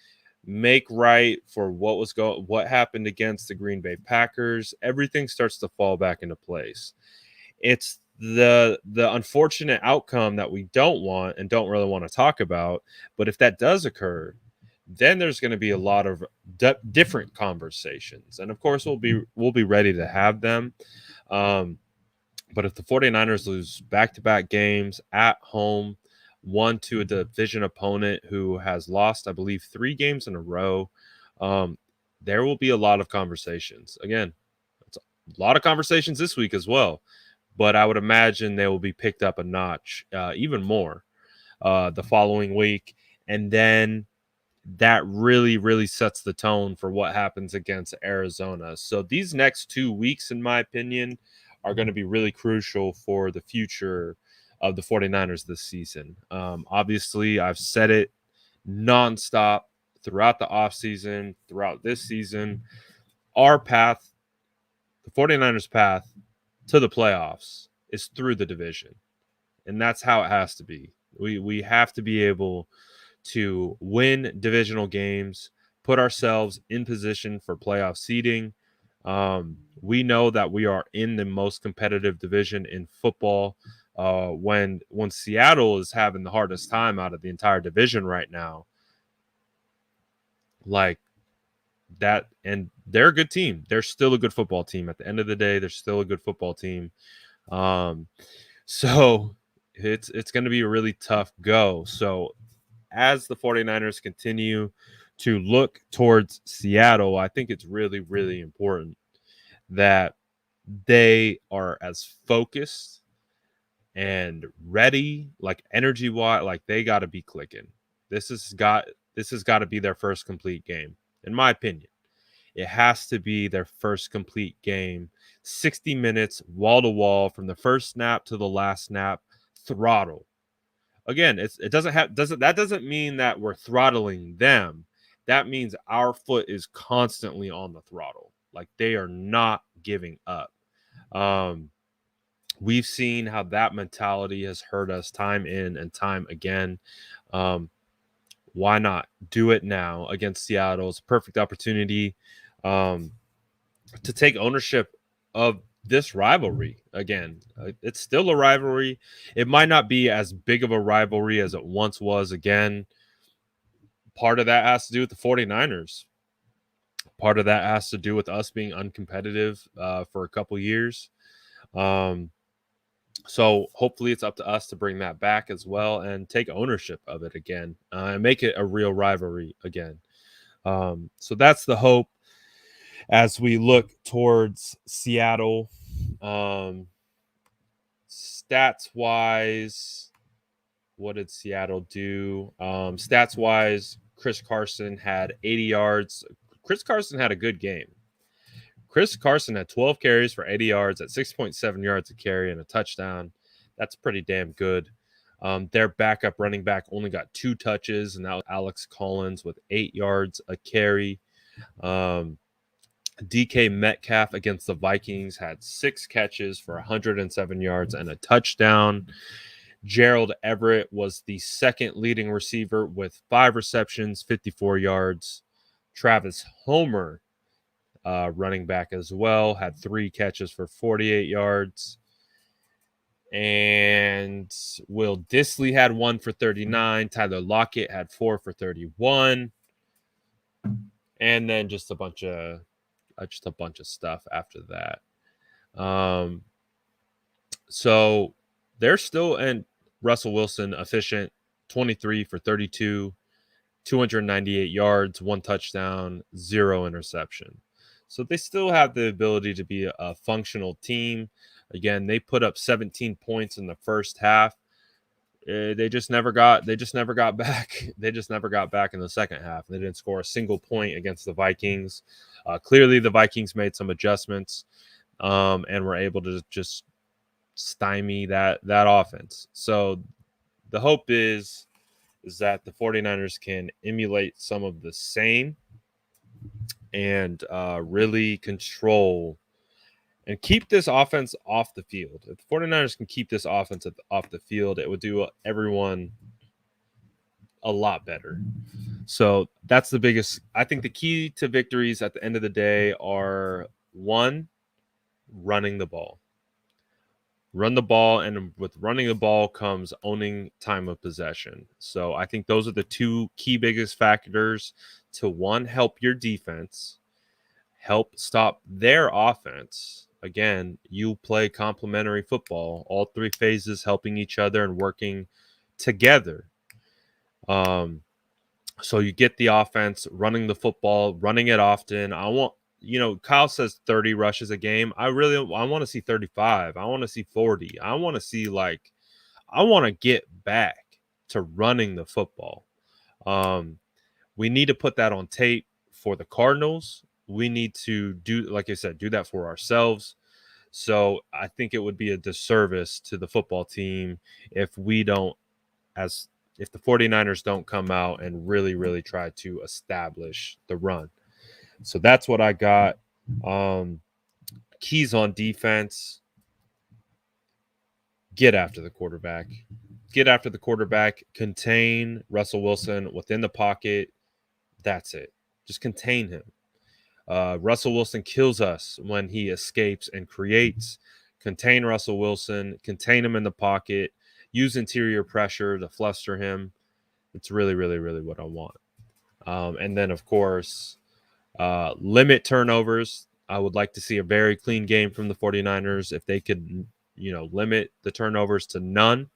make right for what happened against the Green Bay Packers, everything starts to fall back into place. It's the unfortunate outcome that we don't want and don't really want to talk about, but if that does occur, then there's going to be a lot of different conversations, and of course we'll be ready to have them. But if the 49ers lose back-to-back games at home, one to a division opponent who has lost, I believe, 3 games in a row, there will be a lot of conversations. Again, it's a lot of conversations this week as well, but I would imagine they will be picked up a notch, even more, the following week. And then that really, really sets the tone for what happens against Arizona. So these next 2 weeks, in my opinion, are going to be really crucial for the future of the 49ers this season. Obviously, I've said it nonstop throughout the offseason, throughout this season. Our path, the 49ers' path to the playoffs, is through the division. And that's how it has to be. We have to be able to win divisional games, put ourselves in position for playoff seeding. We know that we are in the most competitive division in football. when Seattle is having the hardest time out of the entire division right now. Like that, and they're a good team. They're still a good football team. At the end of the day, they're still a good football team. So it's going to be a really tough go. So as the 49ers continue to look towards Seattle, I think it's really, really important that they are as focused and ready, like energy wise, like they got to be clicking. This has got to be their first complete game, in my opinion. It has to be their first complete game. 60 minutes, wall to wall, from the first snap to the last snap, throttle. Again, it doesn't mean that we're throttling them. That means our foot is constantly on the throttle. Like they are not giving up. We've seen how that mentality has hurt us time in and time again. Why not do it now against Seattle? It's a perfect opportunity to take ownership of this rivalry again. It's still a rivalry. It might not be as big of a rivalry as it once was. Again, part of that has to do with the 49ers. Part of that has to do with us being uncompetitive for a couple years. So hopefully it's up to us to bring that back as well and take ownership of it again and make it a real rivalry again. So that's the hope as we look towards Seattle. Stats wise, what did Seattle do? Stats wise, Chris Carson had 80 yards. Chris Carson had a good game. Chris Carson had 12 carries for 80 yards at 6.7 yards a carry and a touchdown. That's pretty damn good. Their backup running back only got 2 touches, and that was Alex Collins with 8 yards a carry. DK Metcalf against the Vikings had 6 catches for 107 yards and a touchdown. Gerald Everett was the second leading receiver with 5 receptions, 54 yards. Travis Homer, running back as well, had 3 catches for 48 yards. And Will Dissly had 1 for 39. Tyler Lockett had 4 for 31. And then just a bunch of stuff after that. So they're still, and Russell Wilson efficient, 23 for 32, 298 yards, 1 touchdown, 0 interception. So they still have the ability to be a functional team. Again, they put up 17 points in the first half. They just never got back. They just never got back in the second half. They didn't score a single point against the Vikings. Clearly, the Vikings made some adjustments and were able to just stymie that offense. So the hope is that the 49ers can emulate some of the same and really control and keep this offense off the field. If the 49ers can keep this offense off the field, it would do everyone a lot better. So that's the biggest. I think the key to victories at the end of the day are, 1, running the ball. Run the ball, and with running the ball comes owning time of possession. So I think those are the 2 key biggest factors to, 1, help your defense, help stop their offense. Again, you play complementary football, all 3 phases helping each other and working together. So you get the offense running the football, running it often. Kyle says 30 rushes a game. I want to see 35. I want to see 40. I want to get back to running the football. We need to put that on tape for the Cardinals. We need to do, like I said, do that for ourselves. So I think it would be a disservice to the football team if the 49ers don't come out and really, really try to establish the run. So that's what I got. Keys on defense. Get after the quarterback. Contain Russell Wilson within the pocket. That's it. Just contain him. Russell Wilson kills us when he escapes and creates. contain Russell Wilson, contain him in the pocket, use interior pressure to fluster him. It's really, really, really what I want. And then, of course, limit turnovers. I would like to see a very clean game from the 49ers. If they could, limit the turnovers to none,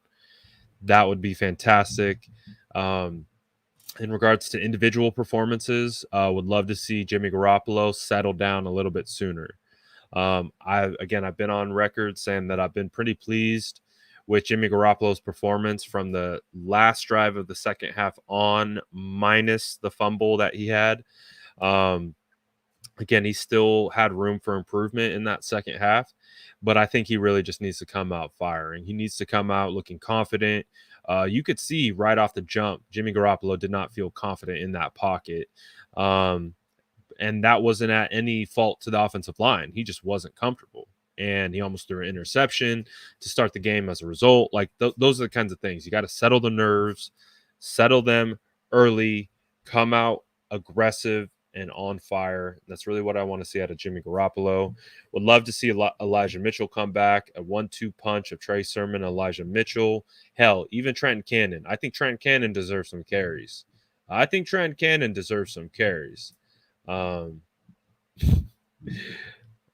that would be fantastic. In regards to individual performances, would love to see Jimmy Garoppolo settle down a little bit sooner. I've been on record saying that I've been pretty pleased with Jimmy Garoppolo's performance from the last drive of the second half on, minus the fumble that he had. Again, he still had room for improvement in that second half, but I think he really just needs to come out firing. He needs to come out looking confident. You could see right off the jump, Jimmy Garoppolo did not feel confident in that pocket. And that wasn't at any fault to the offensive line. He just wasn't comfortable. And he almost threw an interception to start the game as a result. Like those are the kinds of things. You got to settle the nerves, settle them early, come out aggressive and on fire. That's really what I want to see out of Jimmy Garoppolo. Would love to see Elijah Mitchell come back, a 1-2 punch of Trey Sermon, Elijah Mitchell. Hell, even Trent Cannon. I think Trent Cannon deserves some carries.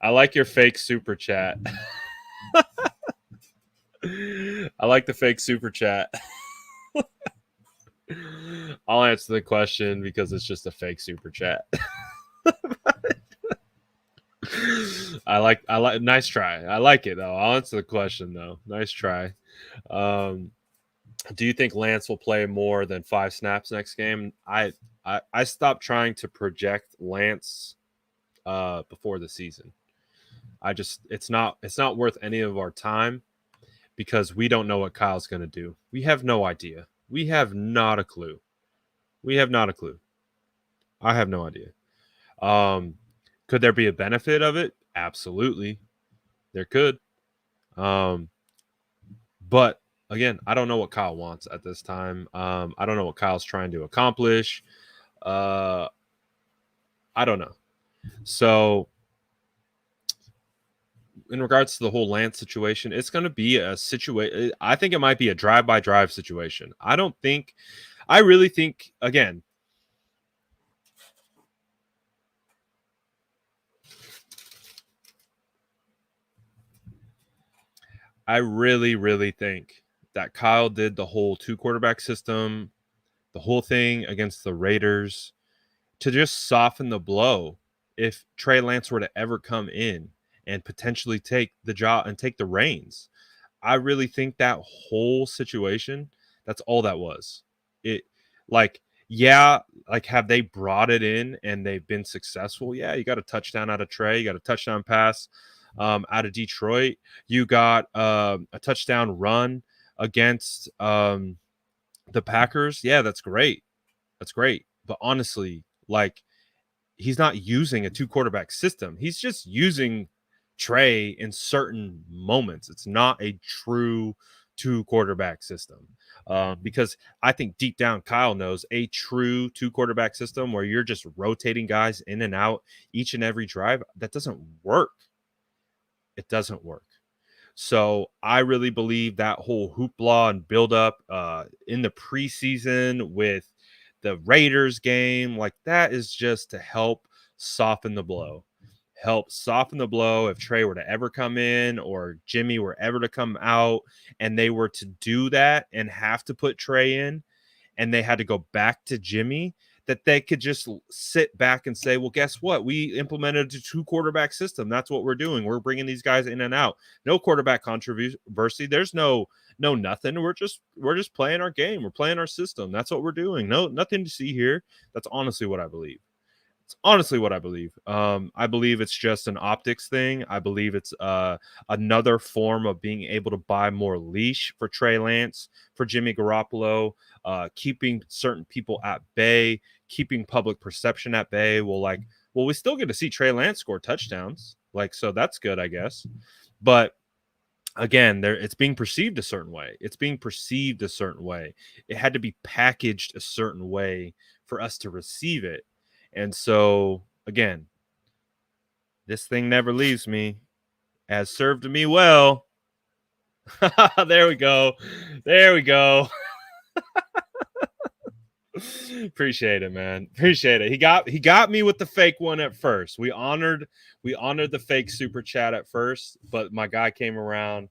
I like your fake super chat. I like the fake super chat. I'll answer the question because it's just a fake super chat. I like nice try. I like it though. I'll answer the question though. Nice try. Do you think Lance will play more than 5 snaps next game? I stopped trying to project Lance before the season. It's not worth any of our time because we don't know what Kyle's going to do. We have no idea. We have not a clue. I have no idea. Could there be a benefit of it? Absolutely. There could. But again, I don't know what Kyle wants at this time. I don't know what Kyle's trying to accomplish. I don't know. So in regards to the whole Lance situation, it's going to be a situation. I think it might be a drive-by-drive situation. I really think, again, I really, really think that Kyle did the whole 2-quarterback system, the whole thing against the Raiders to just soften the blow if Trey Lance were to ever come in and potentially take the job and take the reins. I really think that whole situation, that's all that was. It have they brought it in and they've been successful? Yeah, you got a touchdown out of Trey, you got a touchdown pass out of Detroit, you got a touchdown run against the Packers. Yeah, that's great. But honestly, he's not using a 2-quarterback system. He's just using Trey in certain moments. It's not a true 2-quarterback system. Because I think deep down, Kyle knows a true 2-quarterback system where you're just rotating guys in and out each and every drive, that doesn't work. It doesn't work. So I really believe that whole hoopla and buildup in the preseason with the Raiders game, that is just to help soften the blow. If Trey were to ever come in or Jimmy were ever to come out and they were to do that and have to put Trey in and they had to go back to Jimmy, that they could just sit back and say, well, guess what? We implemented a 2-quarterback system. That's what we're doing. We're bringing these guys in and out. No quarterback controversy. There's no nothing. We're just playing our game. We're playing our system. That's what we're doing. No, nothing to see here. That's honestly what I believe. I believe it's just an optics thing. I believe it's another form of being able to buy more leash for Trey Lance, for Jimmy Garoppolo, keeping certain people at bay, keeping public perception at bay. Well, we still get to see Trey Lance score touchdowns. So that's good, I guess. But again, it's being perceived a certain way. It had to be packaged a certain way for us to receive it. And so, again, this thing never leaves me. has served me well. There we go. There we go. Appreciate it, man. Appreciate it. He got me with the fake one at first. We honored the fake super chat at first, but my guy came around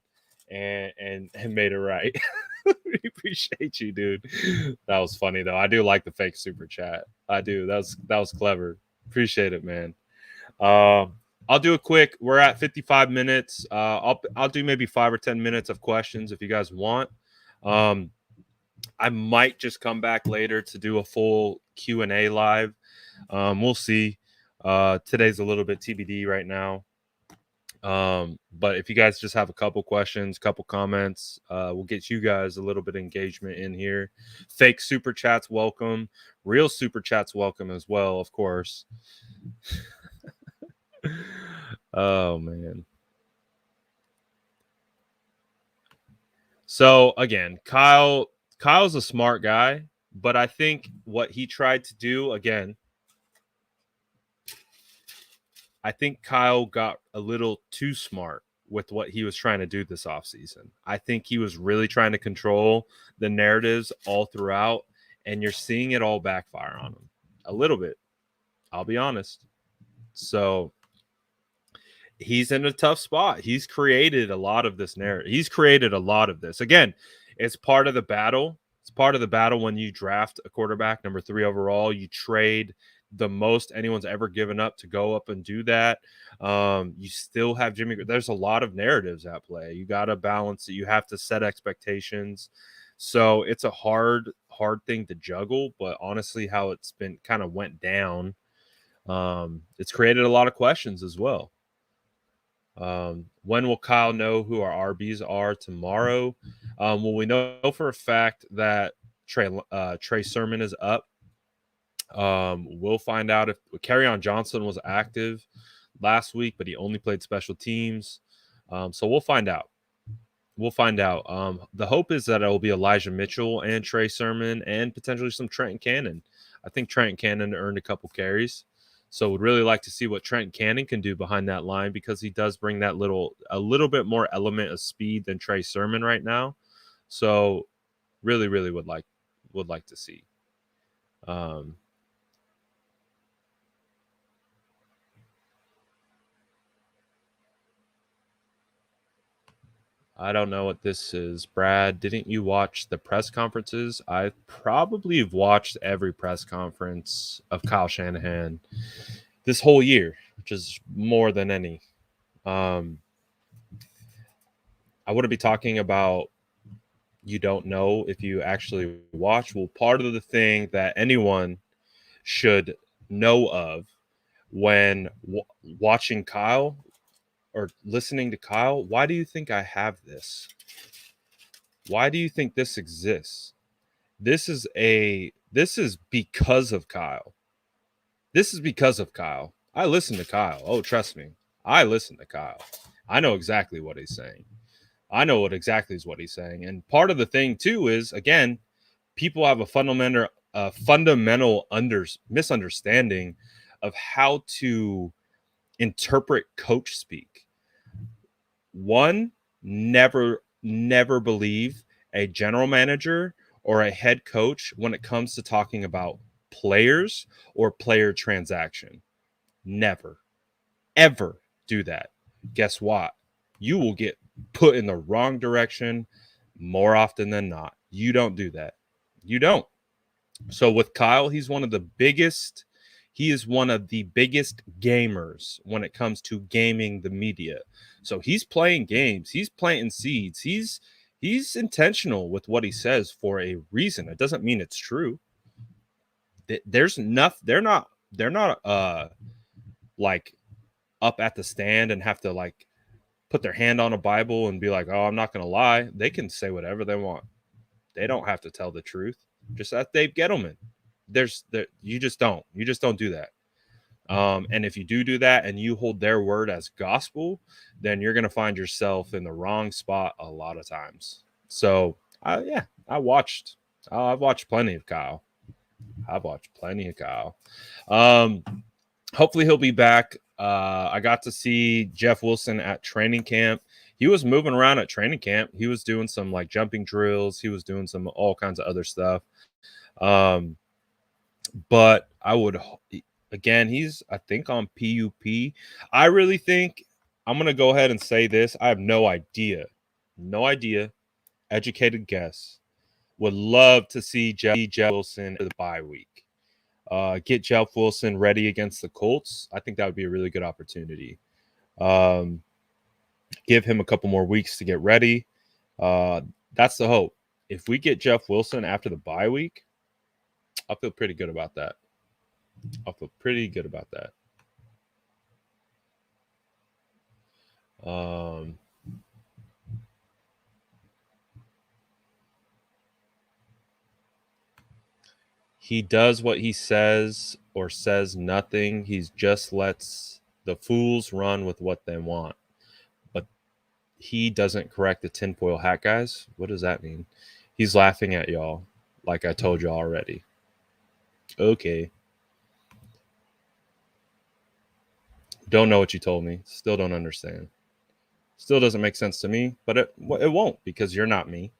and made it right. We appreciate you, dude. That was funny though. I do like the fake super chat. I do. That was clever. Appreciate it, man. I'll do a quick. We're at 55 minutes. I'll do maybe 5 or 10 minutes of questions if you guys want. I might just come back later to do a full Q&A live. We'll see. Today's a little bit TBD right now. But if you guys just have a couple questions, couple comments, we'll get you guys a little bit of engagement in here. Fake super chats welcome. Real super chats welcome as well, of course. Oh, man. So, again, Kyle's a smart guy, but I think what he tried to do, again, I think Kyle got a little too smart with what he was trying to do this offseason. I think he was really trying to control the narratives all throughout, and you're seeing it all backfire on him a little bit. I'll be honest. So he's in a tough spot. He's created a lot of this narrative. He's created a lot of this. Again, it's part of the battle. It's part of the battle when you draft a quarterback, number 3 overall. You trade the most anyone's ever given up to go up and do that. You still have Jimmy. There's a lot of narratives at play. You got to balance it. You have to set expectations. So it's a hard thing to juggle. But honestly, how it's been kind of went down, it's created a lot of questions as well. When will Kyle know who our RBs are tomorrow? Well, we know for a fact that Trey Sermon is up. We'll find out if Kerryon Johnson was active last week, but he only played special teams. So we'll find out. We'll find out. The hope is that it will be Elijah Mitchell and Trey Sermon and potentially some Trenton Cannon. I think Trenton Cannon earned a couple carries. So would really like to see what Trenton Cannon can do behind that line because he does bring that a little bit more element of speed than Trey Sermon right now. So really would like to see. I don't know what this is. Brad, didn't you watch the press conferences? I probably have watched every press conference of Kyle Shanahan this whole year, which is more than any. I wouldn't be talking about you don't know if you actually watch. Well, part of the thing that anyone should know of when watching Kyle or listening to Kyle, why do you think I have this? Why do you think this exists? This is because of Kyle. This is because of Kyle. I listen to Kyle. Oh, trust me. I listen to Kyle. I know exactly what he's saying. I know what exactly is what he's saying. And part of the thing too is, again, people have a fundamental misunderstanding of how to interpret coach speak. One, never believe a general manager or a head coach when it comes to talking about players or player transaction. Never, ever do that. Guess what? You will get put in the wrong direction more often than not. You don't do that. You don't. So with Kyle, he is one of the biggest gamers when it comes to gaming the media. So he's playing games. He's planting seeds. He's intentional with what he says for a reason. It doesn't mean it's true. There's enough. They're not like up at the stand and have to like put their hand on a Bible and be like, oh, I'm not going to lie. They can say whatever they want. They don't have to tell the truth. Just as Dave Gettleman. You just don't do that. And if you do that and you hold their word as gospel, then you're going to find yourself in the wrong spot a lot of times. So I've watched plenty of Kyle. Hopefully he'll be back. I got to see Jeff Wilson at training camp. He was moving around at training camp. He was doing some like jumping drills. He was doing some all kinds of other stuff. But I would again, he's I think on PUP. I really think I'm gonna go ahead and say this. I have no idea. No idea. Educated guess. Would love to see Jeff Wilson for the bye week. Get Jeff Wilson ready against the Colts. I think that would be a really good opportunity. Give him a couple more weeks to get ready. That's the hope. If we get Jeff Wilson after the bye week, I'll feel pretty good about that. He does what he says or says nothing. He just lets the fools run with what they want. But he doesn't correct the tinfoil hat guys. What does that mean? He's laughing at y'all, like I told y'all already. Okay. Don't know what you told me. Still don't understand. Still doesn't make sense to me, but it won't because you're not me.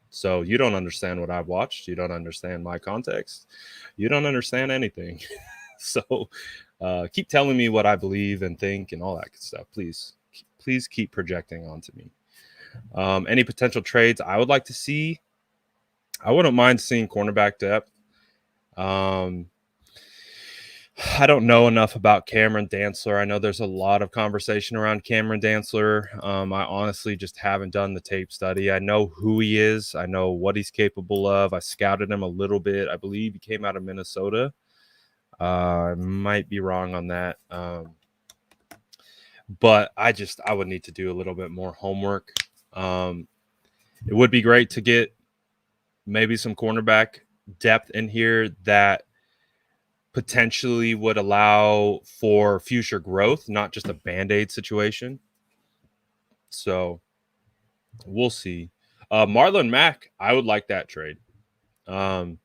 So you don't understand what I've watched. You don't understand my context. You don't understand anything. So keep telling me what I believe and think and all that good stuff. Please keep projecting onto me. Any potential trades I would like to see? I wouldn't mind seeing cornerback depth. I don't know enough about Cameron Dantzler. I know there's a lot of conversation around Cameron Dantzler. I honestly just haven't done the tape study. I know who he is. I know what he's capable of. I scouted him a little bit. I believe he came out of Minnesota. I might be wrong on that. But I would need to do a little bit more homework. It would be great to get maybe some cornerback depth in here that potentially would allow for future growth, not just a Band-Aid situation. So we'll see. Marlon Mack, I would like that trade. Marlon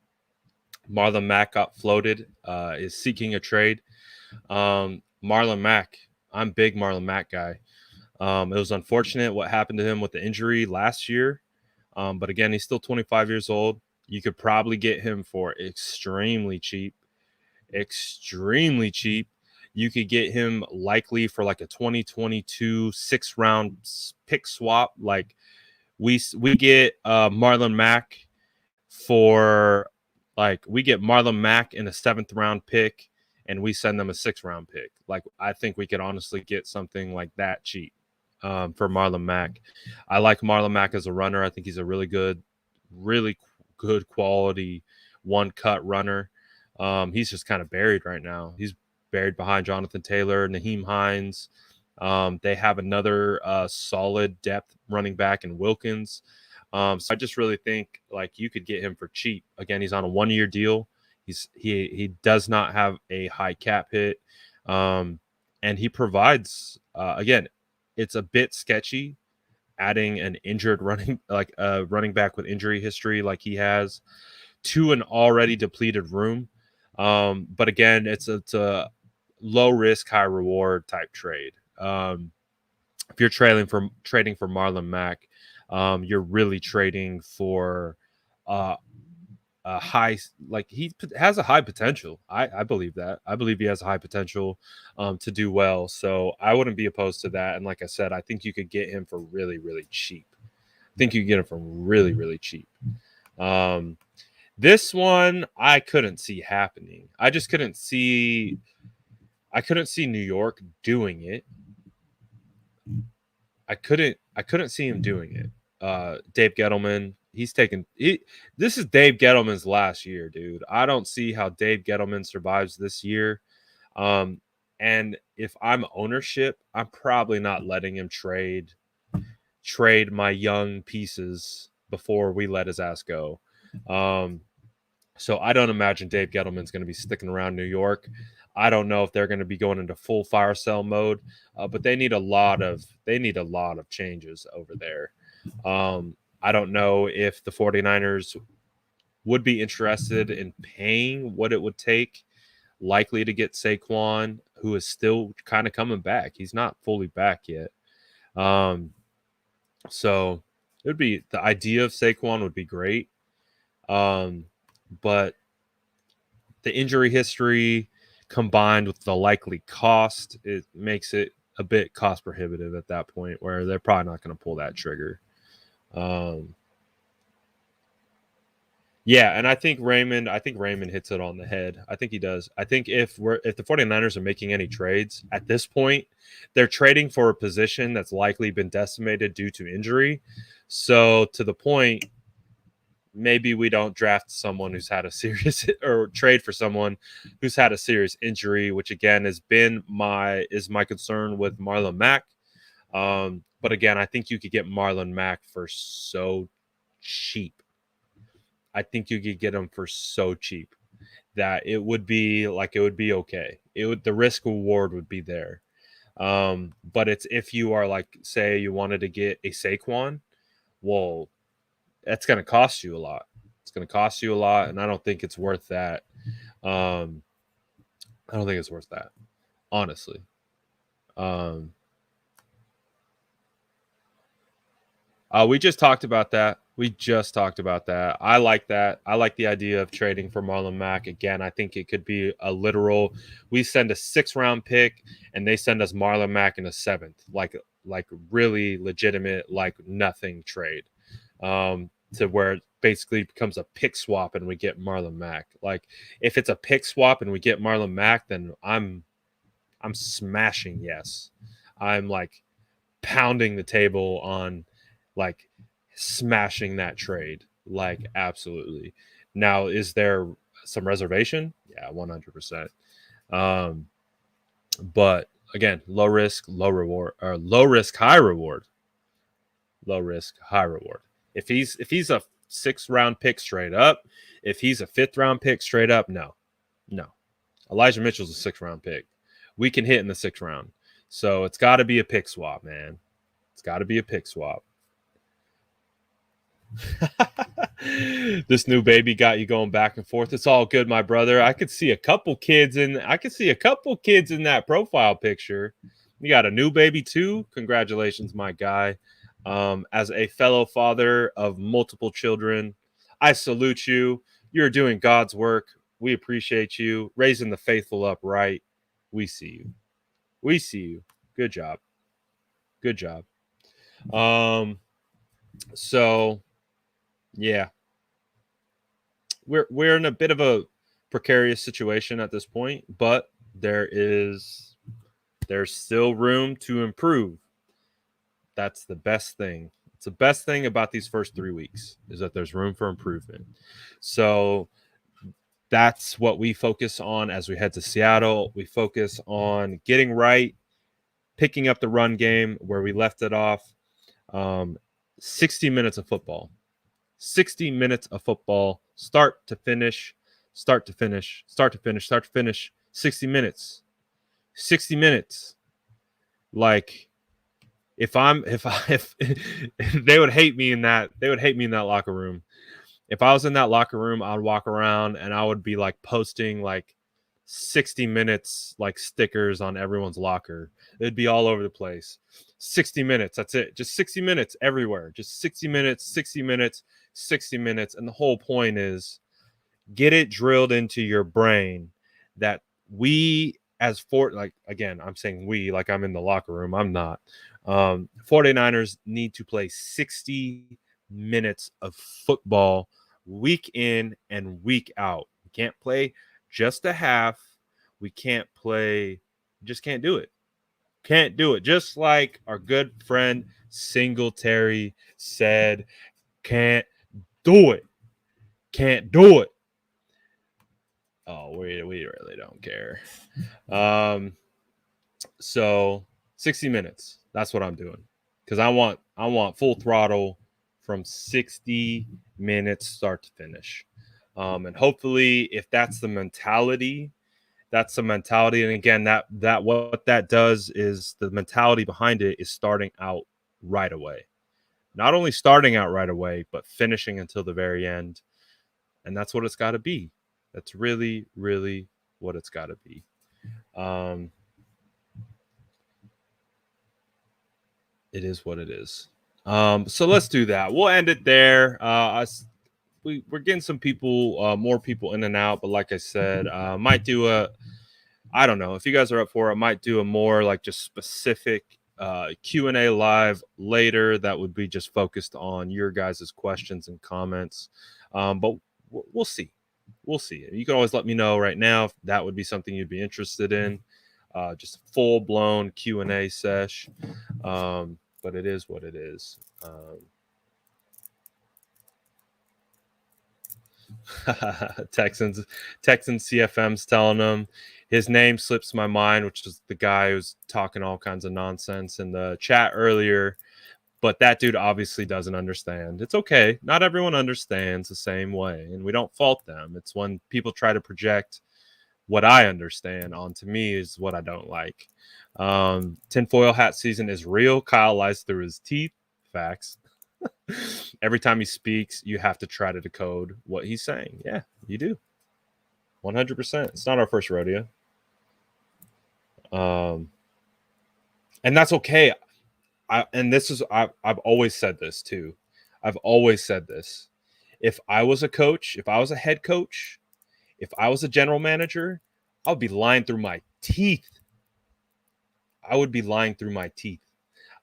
Mack got floated, is seeking a trade. Marlon Mack, I'm a big Marlon Mack guy. It was unfortunate what happened to him with the injury last year. But again, he's still 25 years old. You could probably get him for extremely cheap. You could get him likely for like a 2022 6-round pick swap. Like we get Marlon Mack for we get Marlon Mack in a 7th round pick and we send them a 6th-round pick. Like I think we could honestly get something like that cheap for Marlon Mack. I like Marlon Mack as a runner. I think he's a really good quality one-cut runner. He's just kind of buried right now. He's buried behind Jonathan Taylor, Naheem Hines. They have another solid depth running back in Wilkins. So I just really think like you could get him for cheap. Again, he's on a 1-year deal. He does not have a high cap hit. And he provides again, it's a bit sketchy adding an injured running back with injury history like he has to an already depleted room. But again, it's a low risk, high reward type trade. If you're trading for Marlon Mack, you're really trading for a high, like he has a high potential. I believe that. I believe he has a high potential to do well. So I wouldn't be opposed to that. And like I said, I think you could get him for really, really cheap. This one I couldn't see happening. I couldn't see New York doing it. I couldn't see him doing it. Dave Gettleman, this is Dave Gettleman's last year, dude. I don't see how Dave Gettleman survives this year. And if I'm ownership, I'm probably not letting him trade my young pieces before we let his ass go. So I don't imagine Dave Gettleman's going to be sticking around New York. I don't know if they're going to be going into full fire sale mode, but they need a lot of changes over there. I don't know if the 49ers would be interested in paying what it would take, likely to get Saquon, who is still kind of coming back. He's not fully back yet. So it would be the idea of Saquon would be great. But the injury history combined with the likely cost, it makes it a bit cost prohibitive at that point where they're probably not going to pull that trigger. Yeah, and I think Raymond hits it on the head. I think he does. I think if the 49ers are making any trades at this point, they're trading for a position that's likely been decimated due to injury. So to the point, maybe we don't draft someone who's had a serious or trade for someone who's had a serious injury, which again is my concern with Marlon Mack. But again, I think you could get Marlon Mack for so cheap. I think you could get him for so cheap that it would be okay. The risk reward would be there. But it's if you are like, say you wanted to get a Saquon, well, that's going to cost you a lot. It's going to cost you a lot, and I don't think it's worth that. I don't think it's worth that, honestly. We just talked about that. I like that. I like the idea of trading for Marlon Mack. Again, I think it could be a literal, we send a 6th-round pick and they send us Marlon Mack in a 7th. Like really legitimate, like nothing trade. To where it basically becomes a pick swap and we get Marlon Mack. Like if it's a pick swap and we get Marlon Mack, then I'm smashing yes. I'm like pounding the table on like smashing that trade. Like absolutely. Now, is there some reservation? Yeah, 100%. But again, low risk, low reward, or low risk, high reward. Low risk, high reward. If he's a 6th-round pick straight up, if he's a 5th-round pick straight up, no. Elijah Mitchell's a 6th-round pick. We can hit in the 6th round. So it's got to be a pick swap, man. It's got to be a pick swap. This new baby got you going back and forth. It's all good, my brother. I could see a couple kids in that profile picture. You got a new baby too. Congratulations, my guy. As a fellow father of multiple children, I salute you. You're doing God's work. We appreciate you raising the faithful upright. We see you. Good job. So yeah, we're in a bit of a precarious situation at this point, but there's still room to improve. That's the best thing. It's the best thing about these first 3 weeks is that there's room for improvement. So that's what we focus on as we head to Seattle. We focus on getting right, picking up the run game where we left it off. 60 minutes of football. 60 minutes of football, start to finish. 60 minutes. 60 minutes. Like if they would hate me in that locker room. If I was in that locker room, I'd walk around and I would be like posting like 60 minutes like stickers on everyone's locker. It'd be all over the place. 60 minutes, that's it. Just 60 minutes everywhere. Just 60 minutes, 60 minutes, 60 minutes. And the whole point is get it drilled into your brain that we I'm saying we like I'm in the locker room. I'm not. 49ers need to play 60 minutes of football week in and week out. We can't play just a half. We can't just can't do it. Can't do it. Just like our good friend Singletary said, can't do it. Can't do it. Oh, we really don't care. So 60 minutes. That's what I'm doing. Because I want full throttle from 60 minutes start to finish. And hopefully if that's the mentality. And again, that what that does is the mentality behind it is starting out right away. Not only starting out right away, but finishing until the very end. And that's what it's got to be. That's really, really what it's got to be. It is what it is. So let's do that. We'll end it there. We're getting some people, more people in and out, but like I said, might do I don't know if you guys are up for it. I might do a more like just specific Q&A live later that would be just focused on your guys' questions and comments. But we'll see. We'll see. You can always let me know right now if that would be something you'd be interested in. Just full blown Q&A sesh. But it is what it is. Texans CFM's telling him his name slips my mind, which is the guy who's talking all kinds of nonsense in the chat earlier. But that dude obviously doesn't understand. It's okay. Not everyone understands the same way, and we don't fault them. It's when people try to project what I understand onto me is what I don't like. Tinfoil hat season is real. Kyle lies through his teeth. Facts. Every time he speaks, you have to try to decode what he's saying. Yeah, you do. 100%. It's not our first rodeo. And that's okay. I've always said this too. I've always said this. If I was a coach, if I was a head coach, if I was a general manager, I would be lying through my teeth. I would be lying through my teeth.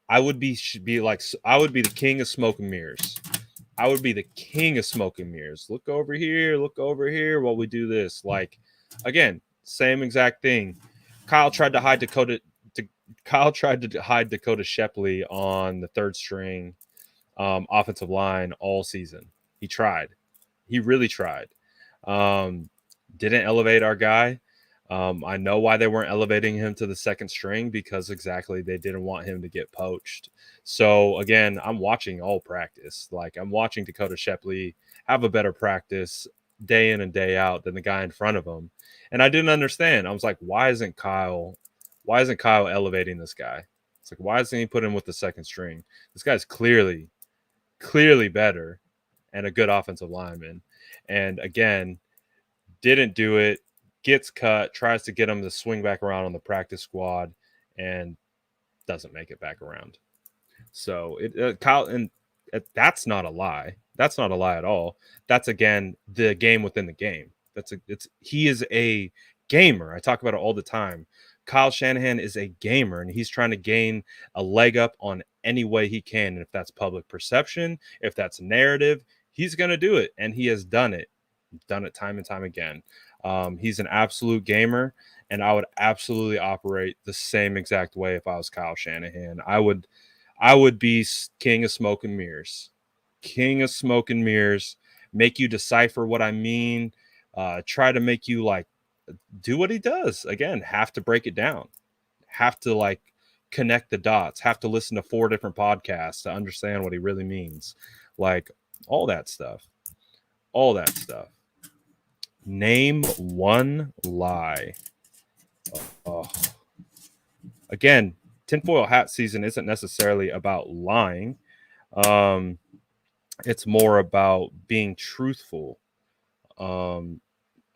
I would be the king of smoke and mirrors. I would be the king of smoke and mirrors. Look over here while we do this. Like, again, same exact thing. Kyle tried to hide Dakota Shepley on the third string offensive line all season. He tried. He really tried. Didn't elevate our guy. I know why they weren't elevating him to the second string, because exactly they didn't want him to get poached. So again, I'm watching all practice. Like, I'm watching Dakota Shepley have a better practice day in and day out than the guy in front of him. And I didn't understand. I was like, why isn't Kyle elevating this guy? It's like, why isn't he put him with the second string? This guy's clearly better and a good offensive lineman. And again, didn't do it. Gets cut, tries to get him to swing back around on the practice squad, and doesn't make it back around. So Kyle, and that's not a lie. That's not a lie at all. That's, again, the game within the game. He is a gamer. I talk about it all the time. Kyle Shanahan is a gamer, and he's trying to gain a leg up on any way he can. And if that's public perception, if that's narrative, he's going to do it, and he has done it. Done it time and time again. He's an absolute gamer, and I would absolutely operate the same exact way if I was Kyle Shanahan. I would be king of smoke and mirrors. King of smoke and mirrors. Make you decipher what I mean. Try to make you do what he does. Again, have to break it down. Have to connect the dots. Have to listen to 4 different podcasts to understand what he really means. All that stuff. All that stuff. Name one lie. Again, tinfoil hat season isn't necessarily about lying. It's more about being truthful. And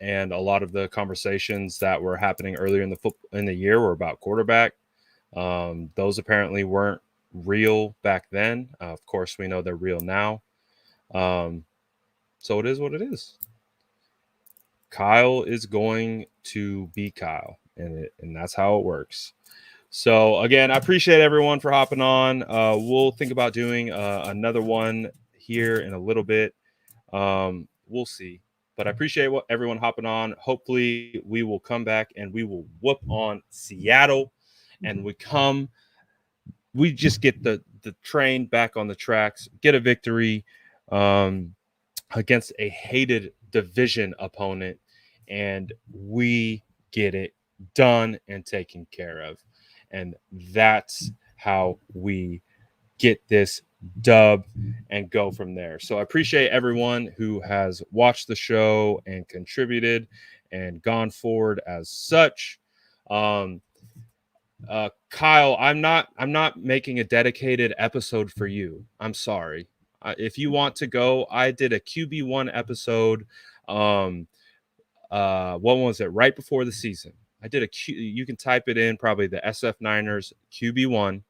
a lot of the conversations that were happening earlier in the year were about quarterback. Those apparently weren't real back then. Of course, we know they're real now. So it is what it is. Kyle is going to be Kyle, and that's how it works. So again, I appreciate everyone for hopping on. We'll think about doing another one here in a little bit. We'll see, but I appreciate everyone hopping on. Hopefully we will come back and we will whoop on Seattle, and we just get the train back on the tracks, get a victory against a hated division opponent, and we get it done and taken care of. And that's how we get this dub and go from there. So I appreciate everyone who has watched the show and contributed and gone forward as such. Kyle, I'm not making a dedicated episode for you. I'm sorry. If you want to go, I did a QB1 episode what was it? Right before the season. I did you can type it in, probably the SF Niners QB1.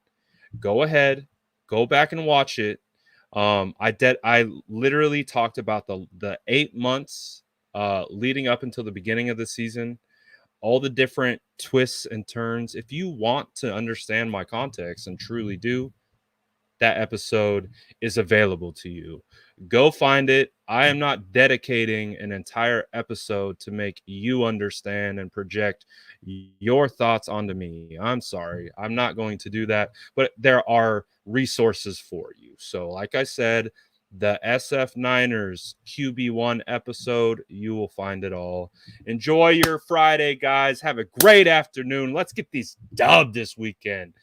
Go ahead, go back and watch it. I literally talked about the 8 months leading up until the beginning of the season, all the different twists and turns. If you want to understand my context and truly do, that episode is available to you. Go find it. I am not dedicating an entire episode to make you understand and project your thoughts onto me. I'm sorry. I'm not going to do that, but there are resources for you. So, like I said, the SF Niners QB1 episode, you will find it all. Enjoy your Friday, guys. Have a great afternoon. Let's get these dubbed this weekend.